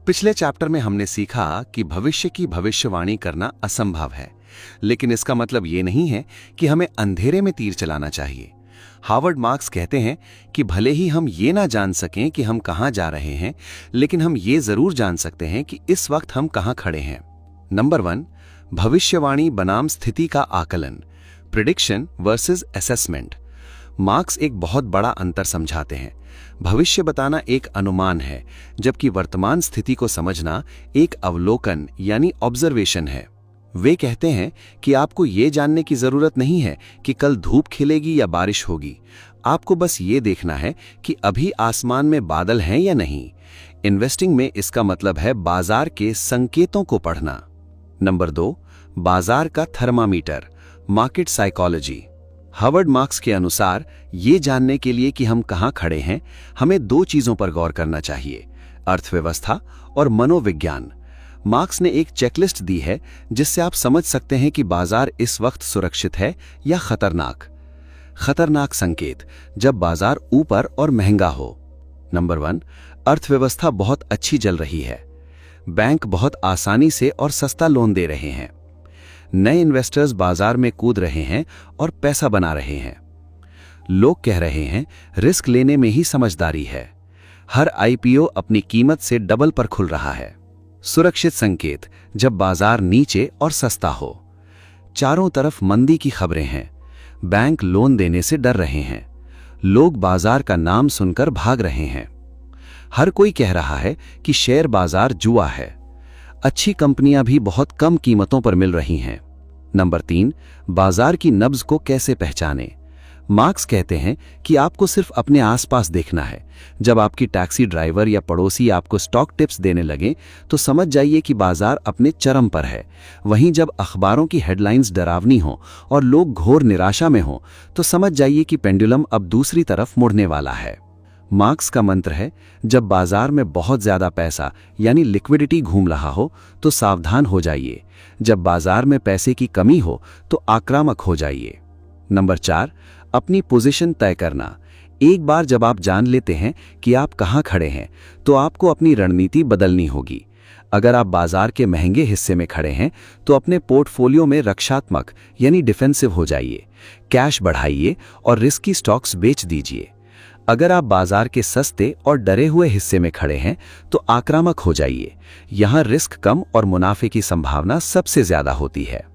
पिछले चैप्टर में हमने सीखा कि भविष्य की भविष्यवाणी करना असंभव है, लेकिन इसका मतलब ये नहीं है कि हमें अंधेरे में तीर चलाना चाहिए। हार्वर्ड मार्क्स कहते हैं कि भले ही हम ये ना जान सकें कि हम कहां जा रहे हैं, लेकिन हम ये जरूर जान सकते हैं कि इस वक्त हम कहां खड़े हैं। नंबर 1, भविष्यवाणी बनाम स्थिति का आकलन, प्रिडिक्शन वर्सेस असेसमेंट। मार्क्स एक बहुत बड़ा अंतर समझाते हैं। भविष्य बताना एक अनुमान है, जबकि वर्तमान स्थिति को समझना एक अवलोकन यानी ऑब्जर्वेशन है। वे कहते हैं कि आपको ये जानने की जरूरत नहीं है कि कल धूप खिलेगी या बारिश होगी। आपको बस ये देखना है कि अभी आसमान में बादल हैं या नहीं। इन्वेस्टिंग में इसका मतलब है बाजार के संकेतों को पढ़ना। नंबर 2, बाजार का thermometer, market psychology. Harvard marks के अनुसार ये जानने के लिए कि हम कहां खड़े हैं, हमें 2 चीजों पर गौर करना चाहिए, अर्थव्यवस्था और मनोविज्ञान। मार्क्स ने एक चेकलिस्ट दी है जिससे आप समझ सकते हैं कि बाजार इस वक्त सुरक्षित है या खतरनाक। खतरनाक संकेत, जब बाजार ऊपर और महंगा हो। नंबर 1, अर्थव्यवस्था बहुत अच्छी चल रही है। बैंक बहुत आसानी से और सस्ता लोन दे रहे हैं। नए इन्वेस्टर्स बाजार में कूद रहे हैं और पैसा बना रहे हैं। लोग कह रहे हैं रिस्क लेने में ही समझदारी है। हर आईपीओ अपनी कीमत से डबल पर खुल रहा है। सुरक्षित संकेत, जब बाजार नीचे और सस्ता हो। चारों तरफ मंदी की खबरें हैं। बैंक लोन देने से डर रहे हैं। लोग बाजार का नाम सुनकर भाग रहे हैं। हर कोई कह रहा है कि शेयर बाजार जुआ है। अच्छी कंपनियां भी बहुत कम कीमतों पर मिल रही हैं। नंबर 3, बाजार की नब्ज को कैसे पहचाने। मार्क्स कहते हैं कि आपको सिर्फ अपने आसपास देखना है। जब आपकी टैक्सी ड्राइवर या पड़ोसी आपको स्टॉक टिप्स देने लगे तो समझ जाइए कि बाजार अपने चरम पर है। वहीं जब अखबारों की हेडलाइंस डरावनी हो और लोग घोर निराशा में हो तो समझ जाइए कि पेंडुलम अब दूसरी तरफ मुड़ने वाला है। मार्क्स का मंत्र है, जब बाजार में बहुत ज्यादा पैसा यानी लिक्विडिटी घूम रहा हो तो सावधान हो जाइए। जब बाजार में पैसे की कमी हो तो आक्रामक हो जाइए। नंबर 4, अपनी पोजीशन तय करना। एक बार जब आप जान लेते हैं कि आप कहां खड़े हैं तो आपको अपनी रणनीति बदलनी होगी। अगर आप बाजार के महंगे हिस्से में खड़े हैं तो अपने पोर्टफोलियो में रक्षात्मक यानी डिफेंसिव हो जाइए। कैश बढ़ाइए और रिस्की स्टॉक्स बेच दीजिए। अगर आप बाजार के सस्ते और डरे हुए हिस्से में खड़े हैं तो आक्रामक हो जाइए। यहां रिस्क कम और मुनाफे की संभावना सबसे ज्यादा होती है।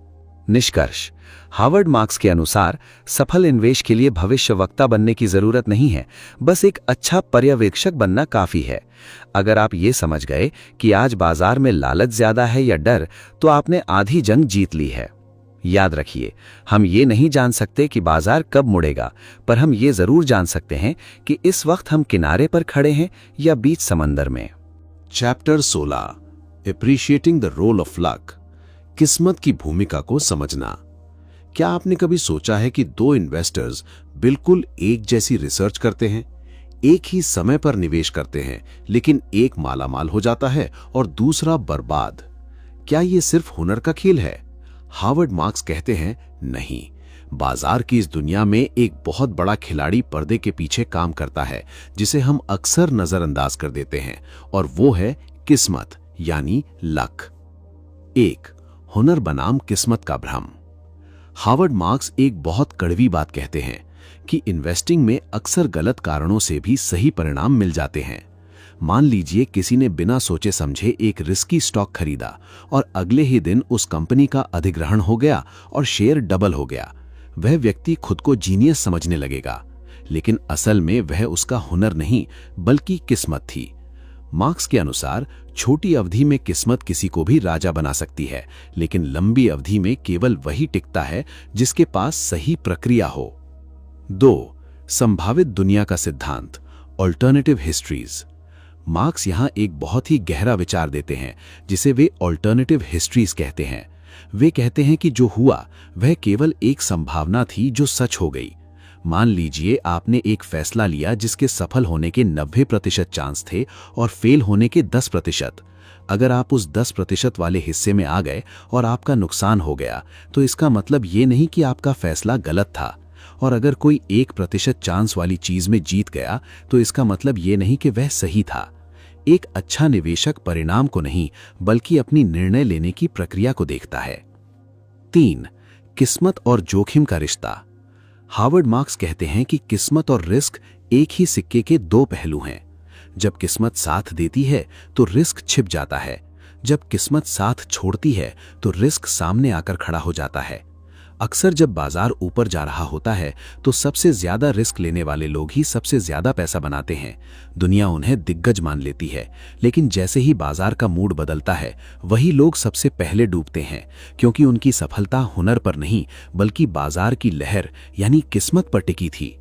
निष्कर्ष, हार्वर्ड मार्क्स के अनुसार सफल निवेश के लिए भविष्यवक्ता बनने की जरूरत नहीं है, बस एक अच्छा पर्यवेक्षक बनना काफी है। अगर आप ये समझ गए कि आज बाजार में लालच ज्यादा है या डर, तो आपने आधी जंग जीत ली है। याद रखिए, हम ये नहीं जान सकते कि बाजार कब मुड़ेगा, पर हम ये जरूर जान सकते हैं कि इस वक्त हम किनारे पर खड़े हैं या बीच समंदर में। Chapter 16, appreciating the role of luck, किस्मत की भूमिका को समझना। क्या आपने कभी सोचा है कि 2 इन्वेस्टर्स बिल्कुल एक जैसी रिसर्च करते हैं, एक ही समय पर निवेश करते हैं, लेकिन एक मालामाल हो जाता है और दूसरा बर्बाद? क्या यह सिर्फ हुनर का खेल है? हार्वर्ड मार्क्स कहते हैं नहीं, बाजार की इस दुनिया में एक बहुत बड़ा खिलाड़ी पर्दे के पीछे काम करता है जिसे हम अक्सर नजरअंदाज कर देते हैं, और वो है किस्मत यानी लक। एक, हुनर बनाम किस्मत का भ्रम। हार्वर्ड मार्क्स एक बहुत कड़वी बात कहते हैं कि इन्वेस्टिंग में अक्सर गलत कारणों से भी सही परिणाम मिल जाते हैं। मान लीजिए किसी ने बिना सोचे समझे एक रिस्की स्टॉक खरीदा और अगले ही दिन उस कंपनी का अधिग्रहण हो गया और शेयर डबल हो गया। वह व्यक्ति खुद को जीनियस समझने लगेगा, लेकिन असल में वह उसका हुनर नहीं बल्कि किस्मत थी। मार्क्स के अनुसार छोटी अवधि में किस्मत किसी को भी राजा बना सकती है, लेकिन लंबी अवधि में केवल वही टिकता है जिसके पास सही प्रक्रिया हो। 2. संभावित दुनिया का सिद्धांत, ऑल्टरनेटिव हिस्ट्रीज। मार्क्स यहां एक बहुत ही गहरा विचार देते हैं जिसे वे ऑल्टरनेटिव हिस्ट्रीज कहते हैं। वे कहते हैं कि जो हुआ वह केवल एक संभावना थी जो सच हो गई। मान लीजिए आपने एक फैसला लिया जिसके सफल होने के 90% चांस थे और फेल होने के 10%। अगर आप उस 10% वाले हिस्से में आ गए और आपका नुकसान हो गया, तो इसका मतलब ये नहीं कि आपका फैसला गलत था। और अगर कोई 1% चांस वाली चीज में जीत गया, तो इसका मतलब ये नहीं कि वह सही था। एक अच्छा निवेशक परिणाम को नहीं बल्कि अपनी निर्णय लेने की प्रक्रिया को देखता है। 3. किस्मत और जोखिम का रिश्ता। हार्वर्ड मार्क्स कहते हैं कि किस्मत और रिस्क एक ही सिक्के के दो पहलू हैं। जब किस्मत साथ देती है तो रिस्क छिप जाता है, जब किस्मत साथ छोड़ती है तो रिस्क सामने आकर खड़ा हो जाता है। अक्सर जब बाजार ऊपर जा रहा होता है तो सबसे ज्यादा रिस्क लेने वाले लोग ही सबसे ज्यादा पैसा बनाते हैं। दुनिया उन्हें दिग्गज मान लेती है, लेकिन जैसे ही बाजार का मूड बदलता है वही लोग सबसे पहले डूबते हैं, क्योंकि उनकी सफलता हुनर पर नहीं बल्कि बाजार की लहर यानी किस्मत पर टिकी थी।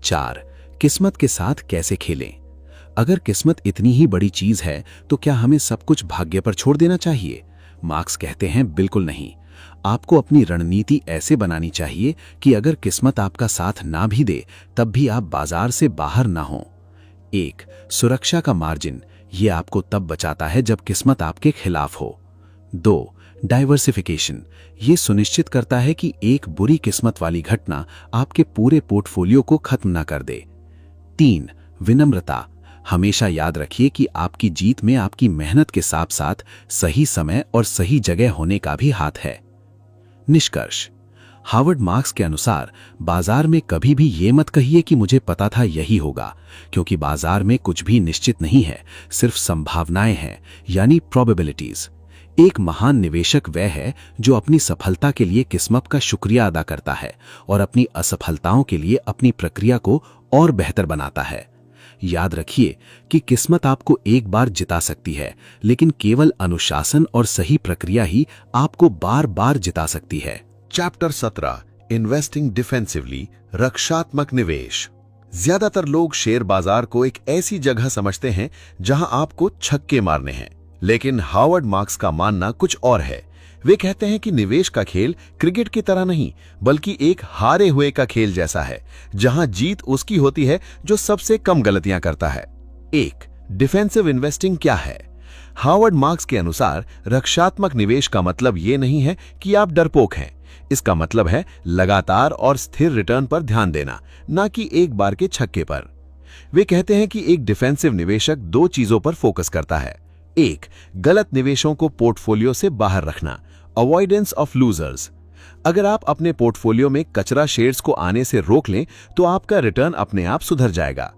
4. किस्मत के साथ कैसे खेलें। अगर किस्मत इतनी ही बड़ी चीज है तो क्या हमें सब कुछ भाग्य पर छोड़ देना चाहिए? मार्क्स कहते हैं बिल्कुल नहीं। आपको अपनी रणनीति ऐसे बनानी चाहिए कि अगर किस्मत आपका साथ ना भी दे तब भी आप बाजार से बाहर ना हो। 1. सुरक्षा का मार्जिन, ये आपको तब बचाता है जब किस्मत आपके खिलाफ हो। 2. डाइवर्सिफिकेशन, ये सुनिश्चित करता है कि एक बुरी किस्मत वाली घटना आपके पूरे पोर्टफोलियो को खत्म ना कर दे। 3. विनम्रता, हमेशा याद रखिए कि आपकी जीत में आपकी मेहनत के साथ साथ सही समय और सही जगह होने का भी हाथ है। निष्कर्ष, हार्वर्ड मार्क्स के अनुसार बाजार में कभी भी ये मत कहिए कि मुझे पता था यही होगा, क्योंकि बाजार में कुछ भी निश्चित नहीं है, सिर्फ संभावनाएं हैं यानी प्रोबेबिलिटीज। एक महान निवेशक वह है जो अपनी सफलता के लिए किस्मत का शुक्रिया अदा करता है और अपनी असफलताओं के लिए अपनी प्रक्रिया को और बेहतर बनाता है। याद रखिए कि किस्मत आपको एक बार जिता सकती है, लेकिन केवल अनुशासन और सही प्रक्रिया ही आपको बार बार जिता सकती है। चैप्टर 17, इन्वेस्टिंग डिफेंसिवली, रक्षात्मक निवेश। ज्यादातर लोग शेयर बाजार को एक ऐसी जगह समझते हैं जहां आपको छक्के मारने हैं, लेकिन हार्वर्ड मार्क्स का मानना कुछ और है। वे कहते हैं कि निवेश का खेल क्रिकेट की तरह नहीं बल्कि एक हारे हुए का खेल जैसा है, जहां जीत उसकी होती है जो सबसे कम गलतियां करता है। 1. डिफेंसिव इन्वेस्टिंग क्या है? हार्वर्ड मार्क्स के अनुसार रक्षात्मक निवेश का मतलब ये नहीं है कि आप डरपोक हैं। इसका मतलब है लगातार और स्थिर रिटर्न पर ध्यान देना, ना कि एक बार के छक्के पर। वे कहते हैं कि एक डिफेंसिव निवेशक दो चीजों पर फोकस करता है। 1. गलत निवेशों को पोर्टफोलियो से बाहर रखना, अवॉइडेंस ऑफ लूजर्स। अगर आप अपने पोर्टफोलियो में कचरा शेयर्स को आने से रोक लें तो आपका रिटर्न अपने आप सुधर जाएगा।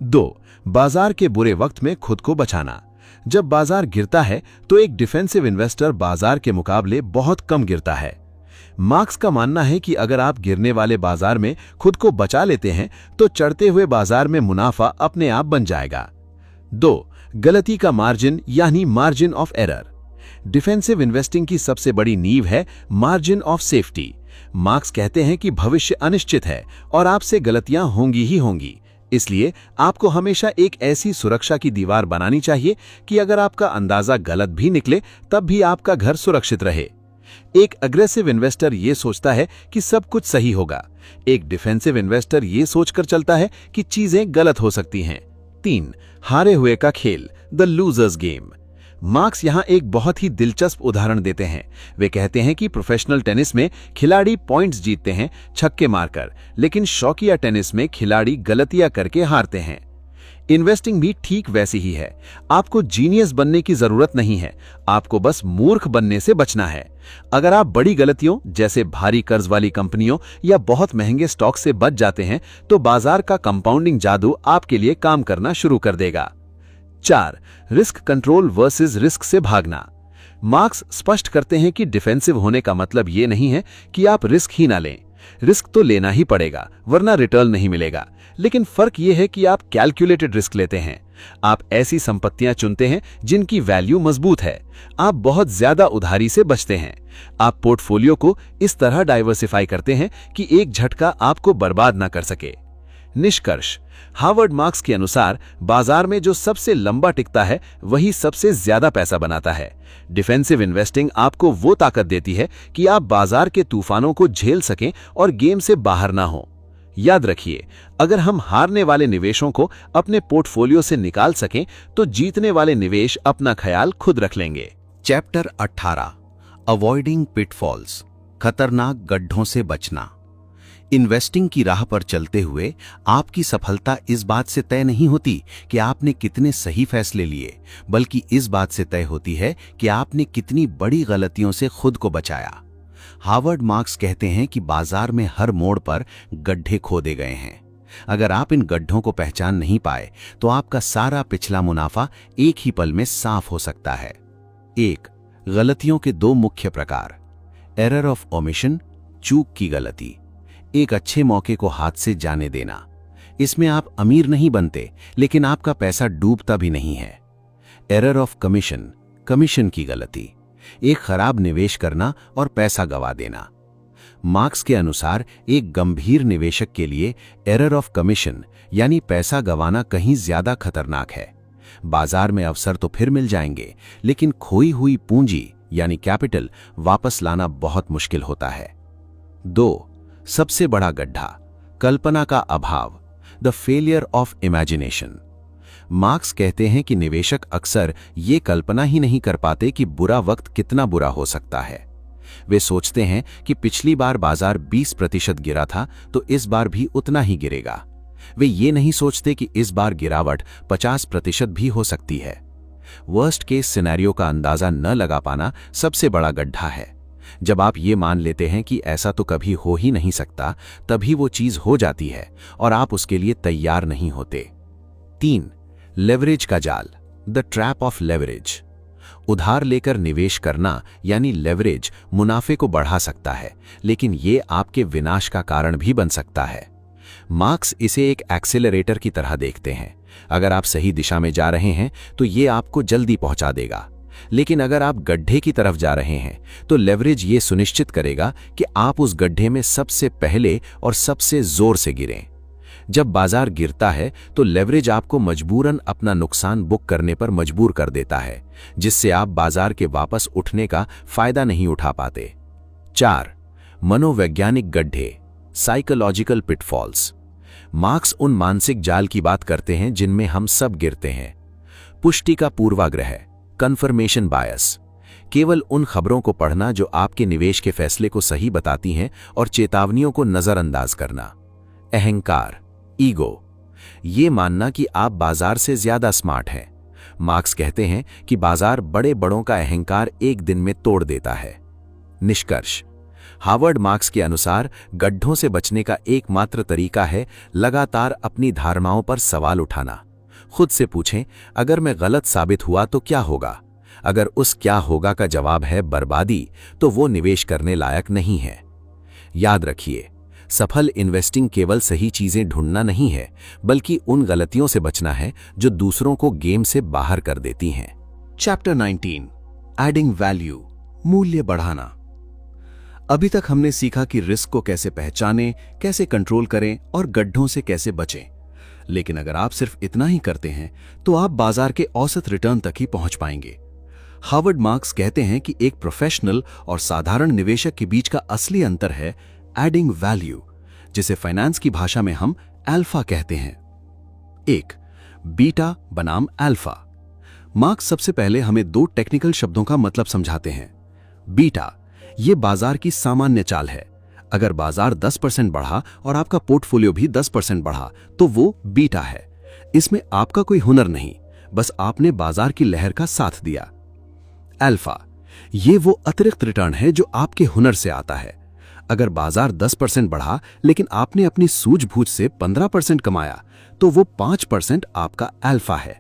2. बाजार के बुरे वक्त में खुद को बचाना। जब बाजार गिरता है तो एक डिफेंसिव इन्वेस्टर बाजार के मुकाबले बहुत कम गिरता है। मार्क्स का मानना है कि अगर आप गिरने वाले बाजार में खुद को बचा लेते हैं तो चढ़ते हुए बाजार में मुनाफा अपने आप बन जाएगा। 2. गलती का मार्जिन यानी margin of error. Defensive investing की सबसे बड़ी नींव है मार्जिन ऑफ सेफ्टी। मार्क्स कहते हैं कि भविष्य अनिश्चित है और आपसे गलतियां होंगी ही होंगी, इसलिए आपको हमेशा एक ऐसी सुरक्षा की दीवार बनानी चाहिए कि अगर आपका अंदाजा गलत भी निकले तब भी आपका घर सुरक्षित रहे। एक अग्रेसिव इन्वेस्टर ये सोचता है कि सब कुछ सही होगा, एक डिफेंसिव इन्वेस्टर ये सोचकर चलता है कि चीजें गलत हो सकती हैं। 3. हारे हुए का खेल, द लूजर्स गेम। मार्क्स यहाँ एक बहुत ही दिलचस्प उदाहरण देते हैं। वे कहते हैं कि प्रोफेशनल टेनिस में खिलाड़ी पॉइंट्स जीतते हैं छक्के मारकर, लेकिन शौकिया टेनिस में खिलाड़ी गलतियां करके हारते हैं। इन्वेस्टिंग भी ठीक वैसी ही है। आपको जीनियस बनने की जरूरत नहीं है, आपको बस मूर्ख बनने से बचना है। अगर आप बड़ी गलतियों जैसे भारी कर्ज वाली कंपनियों या बहुत महंगे स्टॉक से बच जाते हैं तो बाजार का कंपाउंडिंग जादू आपके लिए काम करना शुरू कर देगा। 4. रिस्क कंट्रोल वर्सेस रिस्क से भागना। मार्क्स स्पष्ट करते हैं कि डिफेंसिव होने का मतलब ये नहीं है कि आप रिस्क ही ना लें। रिस्क तो लेना ही पड़ेगा, वरना रिटर्न नहीं मिलेगा। लेकिन फर्क यह है कि आप कैलकुलेटेड रिस्क लेते हैं। आप ऐसी संपत्तियां चुनते हैं जिनकी वैल्यू मजबूत है। आप बहुत ज्यादा उधारी से बचते हैं। आप पोर्टफोलियो को इस तरह डाइवर्सिफाई करते हैं कि एक झटका आपको बर्बाद ना कर सके। निष्कर्ष: हार्वर्ड मार्क्स के अनुसार बाजार में जो सबसे लंबा टिकता है वही सबसे ज्यादा पैसा बनाता है। डिफेंसिव इन्वेस्टिंग आपको वो ताकत देती है कि आप बाजार के तूफानों को झेल सकें और गेम से बाहर ना हो। याद रखिए, अगर हम हारने वाले निवेशों को अपने पोर्टफोलियो से निकाल सकें तो जीतने वाले निवेश अपना ख्याल खुद रख लेंगे। चैप्टर 18 अवॉइडिंग पिटफॉल्स, खतरनाक गड्ढों से बचना। इन्वेस्टिंग की राह पर चलते हुए आपकी सफलता इस बात से तय नहीं होती कि आपने कितने सही फैसले लिए, बल्कि इस बात से तय होती है कि आपने कितनी बड़ी गलतियों से खुद को बचाया। हार्वर्ड मार्क्स कहते हैं कि बाजार में हर मोड़ पर गड्ढे खोदे गए हैं। अगर आप इन गड्ढों को पहचान नहीं पाए तो आपका सारा पिछला मुनाफा एक ही पल में साफ हो सकता है। 1. गलतियों के 2 मुख्य प्रकार। एरर ऑफ ओमिशन, चूक की गलती। एक अच्छे मौके को हाथ से जाने देना। इसमें आप अमीर नहीं बनते, लेकिन आपका पैसा डूबता भी नहीं है। एरर ऑफ कमीशन, कमीशन की गलती। एक खराब निवेश करना और पैसा गवा देना। मार्क्स के अनुसार एक गंभीर निवेशक के लिए एरर ऑफ कमीशन यानी पैसा गवाना कहीं ज्यादा खतरनाक है। बाजार में अवसर तो फिर मिल जाएंगे, लेकिन खोई हुई पूंजी यानी कैपिटल वापस लाना बहुत मुश्किल होता है। 2. सबसे बड़ा गड्ढा, कल्पना का अभाव, the failure of imagination. Marks कहते हैं कि निवेशक अक्सर ये कल्पना ही नहीं कर पाते कि बुरा वक्त कितना बुरा हो सकता है। वे सोचते हैं कि पिछली बार बाजार 20% गिरा था तो इस बार भी उतना ही गिरेगा। वे ये नहीं सोचते कि इस बार गिरावट 50% भी हो सकती है। वर्स्ट केस सिनेरियो का अंदाजा न लगा पाना सबसे बड़ा गड्ढा है। जब आप ये मान लेते हैं कि ऐसा तो कभी हो ही नहीं सकता, तभी वो चीज हो जाती है और आप उसके लिए तैयार नहीं होते। 3. लेवरेज का जाल, द ट्रैप ऑफ लेवरेज। उधार लेकर निवेश करना यानी लेवरेज मुनाफे को बढ़ा सकता है, लेकिन ये आपके विनाश का कारण भी बन सकता है। मार्क्स इसे एक एक्सेलरेटर की तरह देखते हैं। अगर आप सही दिशा में जा रहे हैं तो ये आपको जल्दी पहुंचा देगा, लेकिन अगर आप गड्ढे की तरफ जा रहे हैं तो लेवरेज ये सुनिश्चित करेगा कि आप उस गड्ढे में सबसे पहले और सबसे जोर से गिरें। जब बाजार गिरता है तो लेवरेज आपको मजबूरन अपना नुकसान बुक करने पर मजबूर कर देता है, जिससे आप बाजार के वापस उठने का फायदा नहीं उठा पाते। 4. मनोवैज्ञानिक गड्ढे, साइकोलॉजिकल पिटफॉल्स। मार्क्स उन मानसिक जाल की बात करते हैं जिनमें हम सब गिरते हैं। पुष्टि का पूर्वाग्रह, कन्फर्मेशन बायस। केवल उन खबरों को पढ़ना जो आपके निवेश के फैसले को सही बताती हैं और चेतावनियों को नजरअंदाज करना। अहंकार, ईगो, ये मानना कि आप बाजार से ज्यादा स्मार्ट हैं। मार्क्स कहते हैं कि बाजार बड़े बड़ों का अहंकार एक दिन में तोड़ देता है। निष्कर्ष: हार्वर्ड मार्क्स के अनुसार गड्ढों से बचने का एकमात्र तरीका है लगातार अपनी धारणाओं पर सवाल उठाना। खुद से पूछें, अगर मैं गलत साबित हुआ तो क्या होगा? अगर उस क्या होगा का जवाब है बर्बादी, तो वो निवेश करने लायक नहीं है। याद रखिए, सफल इन्वेस्टिंग केवल सही चीजें ढूंढना नहीं है, बल्कि उन गलतियों से बचना है जो दूसरों को गेम से बाहर कर देती हैं। चैप्टर 19 एडिंग वैल्यू, मूल्य बढ़ाना। अभी तक हमने सीखा कि रिस्क को कैसे पहचानें, कैसे कंट्रोल करें और गड्ढों से कैसे बचें। लेकिन अगर आप सिर्फ इतना ही करते हैं तो आप बाजार के औसत रिटर्न तक ही पहुंच पाएंगे। हार्वर्ड मार्क्स कहते हैं कि एक प्रोफेशनल और साधारण निवेशक के बीच का असली अंतर है एडिंग वैल्यू, जिसे फाइनेंस की भाषा में हम अल्फा कहते हैं। 1. बीटा बनाम अल्फा। मार्क्स सबसे पहले हमें 2 टेक्निकल शब्दों का मतलब समझाते हैं। बीटा, ये बाजार की सामान्य चाल है। अगर बाजार 10% बढ़ा और आपका पोर्टफोलियो भी 10% बढ़ा तो वो बीटा है। इसमें आपका कोई हुनर नहीं, बस आपने बाजार की लहर का साथ दिया। अल्फा, ये वो अतिरिक्त रिटर्न है जो आपके हुनर से आता है। अगर बाजार 10% बढ़ा लेकिन आपने अपनी सूझबूझ से 15% कमाया तो वो 5% आपका अल्फा है।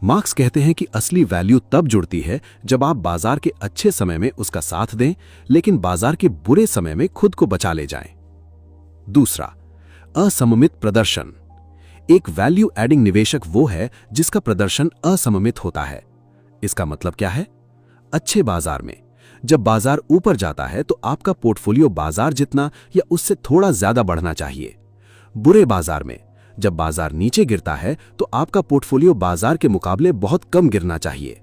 मार्क्स कहते हैं कि असली वैल्यू तब जुड़ती है जब आप बाजार के अच्छे समय में उसका साथ दें लेकिन बाजार के बुरे समय में खुद को बचा ले जाएं। दूसरा, असममित प्रदर्शन। एक वैल्यू एडिंग निवेशक वो है जिसका प्रदर्शन असममित होता है। इसका मतलब क्या है? अच्छे बाजार में जब बाजार ऊपर जाता है तो आपका पोर्टफोलियो बाजार जितना या उससे थोड़ा ज्यादा बढ़ना चाहिए। बुरे बाजार में जब बाजार नीचे गिरता है तो आपका पोर्टफोलियो बाजार के मुकाबले बहुत कम गिरना चाहिए।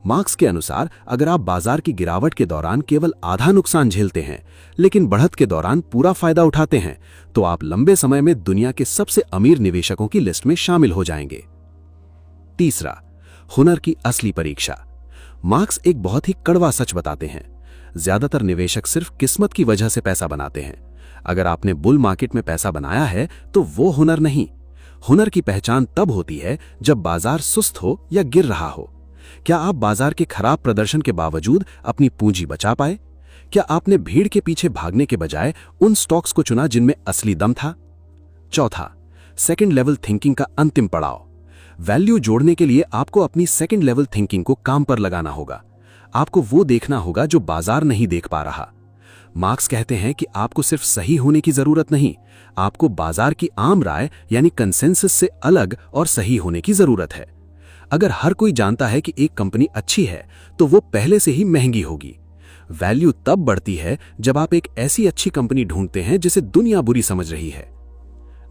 मार्क्स के अनुसार अगर आप बाजार की गिरावट के दौरान केवल आधा नुकसान झेलते हैं लेकिन बढ़त के दौरान पूरा फायदा उठाते हैं तो आप लंबे समय में दुनिया के सबसे अमीर निवेशकों की लिस्ट में शामिल हो जाएंगे। तीसरा, हुनर की असली परीक्षा। मार्क्स एक बहुत ही कड़वा सच बताते हैं। ज्यादातर निवेशक सिर्फ किस्मत की वजह से पैसा बनाते हैं। अगर आपने बुल मार्केट में पैसा बनाया है तो वो हुनर नहीं। हुनर की पहचान तब होती है जब बाजार सुस्त हो या गिर रहा हो। क्या आप बाजार के खराब प्रदर्शन के बावजूद अपनी पूंजी बचा पाए? क्या आपने भीड़ के पीछे भागने के बजाय उन स्टॉक्स को चुना जिनमें असली दम था? चौथा, सेकंड लेवल थिंकिंग का अंतिम पड़ाव। वैल्यू जोड़ने के लिए आपको अपनी सेकंड लेवल थिंकिंग को काम पर लगाना होगा। आपको वो देखना होगा जो बाजार नहीं देख पा रहा। मार्क्स कहते हैं कि आपको सिर्फ सही होने की जरूरत नहीं, आपको बाजार की आम राय यानी कंसेंसस से अलग और सही होने की जरूरत है। अगर हर कोई जानता है कि एक कंपनी अच्छी है तो वो पहले से ही महंगी होगी। वैल्यू तब बढ़ती है जब आप एक ऐसी अच्छी कंपनी ढूंढते हैं जिसे दुनिया बुरी समझ रही है।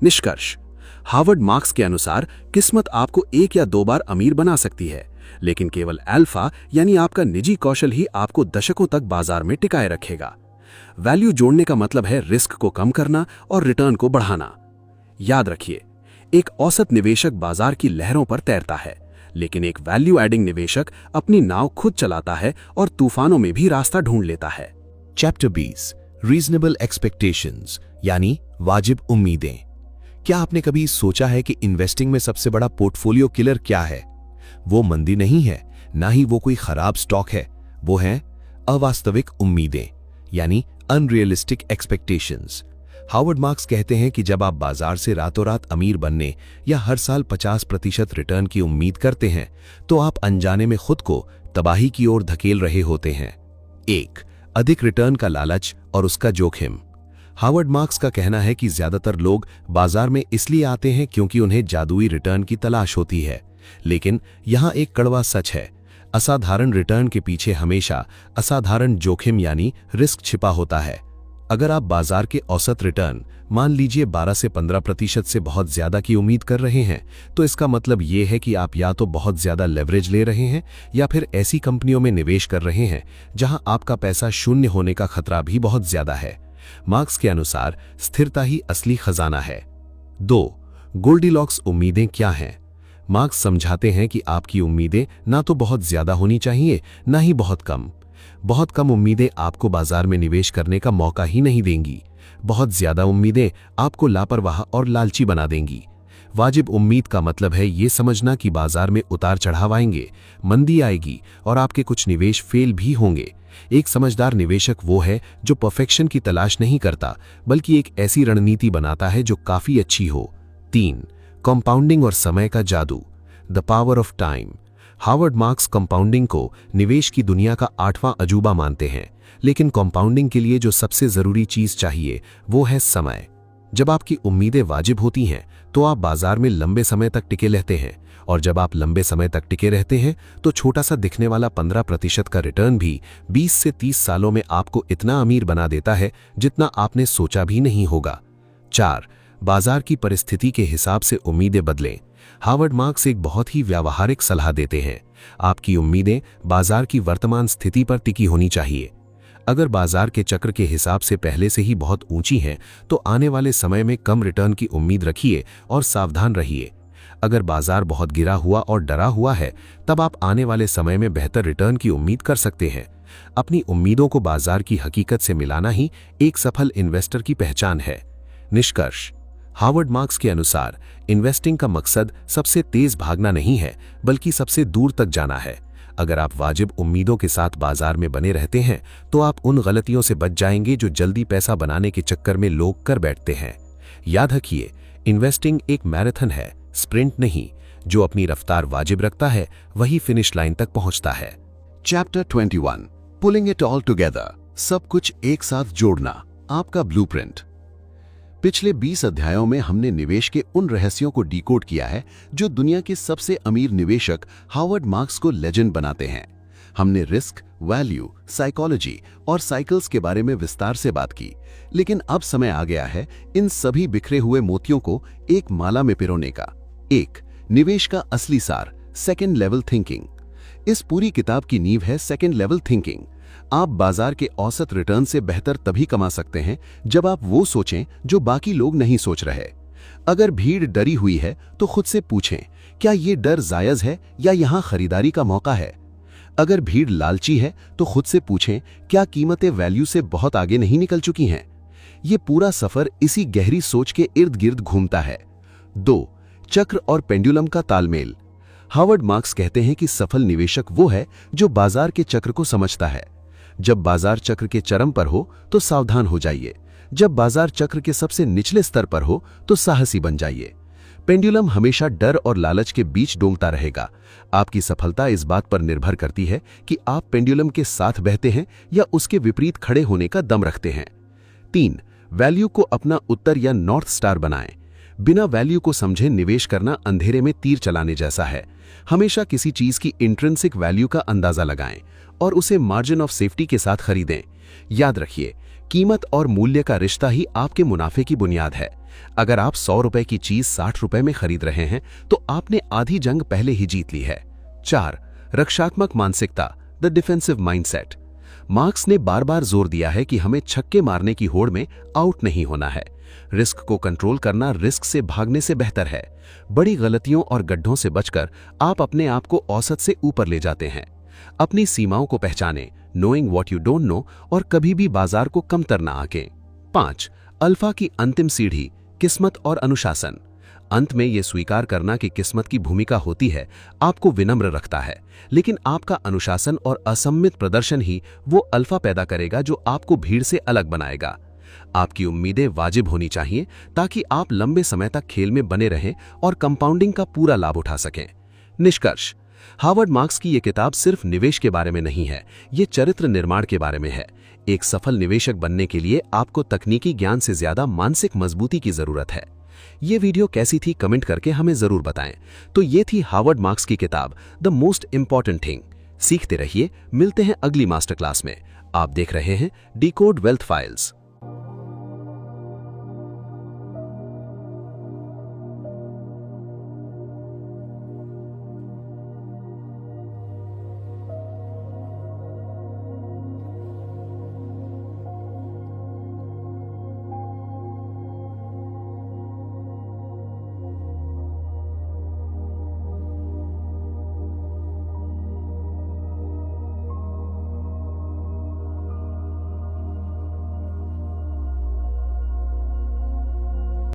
निष्कर्ष, हार्वर्ड मार्क्स के अनुसार किस्मत आपको 1 या 2 बार अमीर बना सकती है, लेकिन केवल अल्फा यानी आपका निजी कौशल ही आपको दशकों तक बाजार में टिकाए रखेगा। वैल्यू जोड़ने का मतलब है रिस्क को कम करना और रिटर्न को बढ़ाना। याद रखिए, एक औसत निवेशक बाजार की लहरों पर तैरता है, लेकिन एक वैल्यू एडिंग निवेशक अपनी नाव खुद चलाता है और तूफानों में भी रास्ता ढूंढ लेता है। चैप्टर 20, रीजनेबल एक्सपेक्टेशंस यानी वाजिब उम्मीदें। क्या आपने कभी सोचा है कि इन्वेस्टिंग में सबसे बड़ा पोर्टफोलियो किलर क्या है? वो मंदी नहीं है, ना ही वो कोई खराब स्टॉक है, वो है अवास्तविक उम्मीदें यानी अनरियलिस्टिक एक्सपेक्टेशंस। हार्वर्ड मार्क्स कहते हैं कि जब आप बाजार से रातों रात अमीर बनने या हर साल 50% रिटर्न की उम्मीद करते हैं तो आप अनजाने में खुद को तबाही की ओर धकेल रहे होते हैं। 1, अधिक रिटर्न का लालच और उसका जोखिम। हार्वर्ड मार्क्स का कहना है कि ज्यादातर लोग बाजार में इसलिए आते हैं क्योंकि उन्हें जादुई रिटर्न की तलाश होती है, लेकिन यहां एक कड़वा सच है। असाधारण रिटर्न के पीछे हमेशा असाधारण जोखिम यानी रिस्क छिपा होता है। अगर आप बाजार के औसत रिटर्न मान लीजिए 12 से 15% से बहुत ज्यादा की उम्मीद कर रहे हैं तो इसका मतलब ये है कि आप या तो बहुत ज्यादा लेवरेज ले रहे हैं या फिर ऐसी कंपनियों में निवेश कर रहे हैं जहां आपका पैसा शून्य होने का खतरा भी बहुत ज्यादा है। मार्क्स के अनुसार स्थिरता ही असली खजाना है। 2, गोल्डीलॉक्स उम्मीदें क्या हैं? मार्क्स समझाते हैं कि आपकी उम्मीदें ना तो बहुत ज्यादा होनी चाहिए ना ही बहुत कम। बहुत कम उम्मीदें आपको बाजार में निवेश करने का मौका ही नहीं देंगी। बहुत ज्यादा उम्मीदें आपको लापरवाह और लालची बना देंगी। वाजिब उम्मीद का मतलब है ये समझना कि बाजार में उतार चढ़ाव आएंगे, मंदी आएगी और आपके कुछ निवेश फेल भी होंगे। एक समझदार निवेशक वो है जो परफेक्शन की तलाश नहीं करता बल्कि एक ऐसी रणनीति बनाता है जो काफी अच्छी हो। 3, कंपाउंडिंग और समय का जादू, the power of time. Harvard marks compounding को निवेश की दुनिया का 8वां अजूबा मानते हैं, लेकिन कंपाउंडिंग के लिए जो सबसे जरूरी चीज चाहिए वो है समय। जब आपकी उम्मीदें वाजिब होती हैं तो आप बाजार में लंबे समय तक टिके रहते हैं, और जब आप लंबे समय तक टिके रहते हैं तो छोटा सा दिखने वाला 15% का रिटर्न भी 20 से 30 सालों में आपको इतना अमीर बना देता है जितना आपने सोचा भी नहीं होगा। 4, बाजार की परिस्थिति के हिसाब से उम्मीदें बदलें। हार्वर्ड मार्क्स एक बहुत ही व्यावहारिक सलाह देते हैं। आपकी उम्मीदें बाजार की वर्तमान स्थिति पर टिकी होनी चाहिए। अगर बाजार के चक्र के हिसाब से पहले से ही बहुत ऊंची हैं तो आने वाले समय में कम रिटर्न की उम्मीद रखिए और सावधान रहिए। अगर बाजार बहुत गिरा हुआ और डरा हुआ है, तब आप आने वाले समय में बेहतर रिटर्न की उम्मीद कर सकते हैं। अपनी उम्मीदों को बाजार की हकीकत से मिलाना ही एक सफल इन्वेस्टर की पहचान है। निष्कर्ष: हार्वर्ड मार्क्स के अनुसार इन्वेस्टिंग का मकसद सबसे तेज भागना नहीं है, बल्कि सबसे दूर तक जाना है। अगर आप वाजिब उम्मीदों के साथ बाजार में बने रहते हैं, तो आप उन गलतियों से बच जाएंगे जो जल्दी पैसा बनाने के चक्कर में लोग कर बैठते हैं। याद रखिए, इन्वेस्टिंग एक मैराथन है, स्प्रिंट नहीं। जो अपनी रफ्तार वाजिब रखता है, वही फिनिश लाइन तक पहुंचता है। Chapter 21, pulling it all together, सब कुछ एक साथ जोड़ना, आपका ब्लूप्रिंट। पिछले 20 अध्यायों में हमने निवेश के उन रहस्यों को डिकोड किया है जो दुनिया के सबसे अमीर निवेशक हार्वर्ड मार्क्स को लेजेंड बनाते हैं। हमने रिस्क, वैल्यू, साइकोलॉजी और साइकिल्स के बारे में विस्तार से बात की, लेकिन अब समय आ गया है इन सभी बिखरे हुए मोतियों को एक माला में पिरोने का। एक, निवेश का असली सार, सेकेंड लेवल थिंकिंग। इस पूरी किताब की नींव है सेकेंड लेवल थिंकिंग। आप बाजार के औसत रिटर्न से बेहतर तभी कमा सकते हैं जब आप वो सोचें जो बाकी लोग नहीं सोच रहे। अगर भीड़ डरी हुई है तो खुद से पूछें, क्या ये डर जायज है या यहां खरीदारी का मौका है? अगर भीड़ लालची है तो खुद से पूछें, क्या कीमतें वैल्यू से बहुत आगे नहीं निकल चुकी हैं? ये पूरा सफर इसी गहरी सोच के इर्द गिर्द घूमता है। 2, चक्र और पेंडुलम का तालमेल। हार्वर्ड मार्क्स कहते हैं कि सफल निवेशक वो है जो बाजार के चक्र को समझता है। जब बाजार चक्र के चरम पर हो तो सावधान हो जाइए, जब बाजार चक्र के सबसे निचले स्तर पर हो तो साहसी बन जाइए। पेंडुलम हमेशा डर और लालच के बीच डोलता रहेगा। आपकी सफलता इस बात पर निर्भर करती है कि आप पेंडुलम के साथ बहते हैं या उसके विपरीत खड़े होने का दम रखते हैं। 3, वैल्यू को अपना उत्तर या नॉर्थ स्टार बनाएं। बिना वैल्यू को समझे निवेश करना अंधेरे में तीर चलाने जैसा है। हमेशा किसी चीज की इंट्रिंसिक वैल्यू का अंदाजा लगाएं और उसे मार्जिन ऑफ सेफ्टी के साथ खरीदें। याद रखिए, कीमत और मूल्य का रिश्ता ही आपके मुनाफे की बुनियाद है। अगर आप 100 रुपए की चीज 60 रुपए में खरीद रहे हैं तो आपने आधी जंग पहले ही जीत ली है। 4, रक्षात्मक मानसिकता, द डिफेंसिव माइंडसेट। मार्क्स ने बार बार जोर दिया है कि हमें छक्के मारने की होड़ में आउट नहीं होना है। रिस्क को कंट्रोल करना रिस्क से भागने से बेहतर है। बड़ी गलतियों और गड्ढों से बचकर आप अपने आप को औसत से ऊपर ले जाते हैं। अपनी सीमाओं को पहचानें, knowing what you don't know, और कभी भी बाजार को कमतर ना आंकें। 5, अल्फा की अंतिम सीढ़ी, किस्मत और अनुशासन। अंत में यह स्वीकार करना कि किस्मत की भूमिका होती है, आपको विनम्र रखता है, लेकिन आपका अनुशासन और असम्मित प्रदर्शन ही वो अल्फा पैदा करेगा जो आपको भीड़ से अलग बनाएगा। आपकी उम्मीदें वाजिब होनी चाहिए ताकि आप लंबे समय तक खेल में बने रहें और कंपाउंडिंग का पूरा लाभ उठा सकें। निष्कर्ष: हार्वर्ड मार्क्स की यह किताब सिर्फ निवेश के बारे में नहीं है, ये चरित्र निर्माण के बारे में है। एक सफल निवेशक बनने के लिए आपको तकनीकी ज्ञान से ज्यादा मानसिक मजबूती की जरूरत है। ये वीडियो कैसी थी कमेंट करके हमें जरूर बताएं। तो ये थी हार्वर्ड मार्क्स की किताब द मोस्ट इंपॉर्टेंट थिंग। सीखते रहिए, मिलते हैं अगली मास्टर क्लास में। आप देख रहे हैं डिकोड वेल्थ फाइल्स।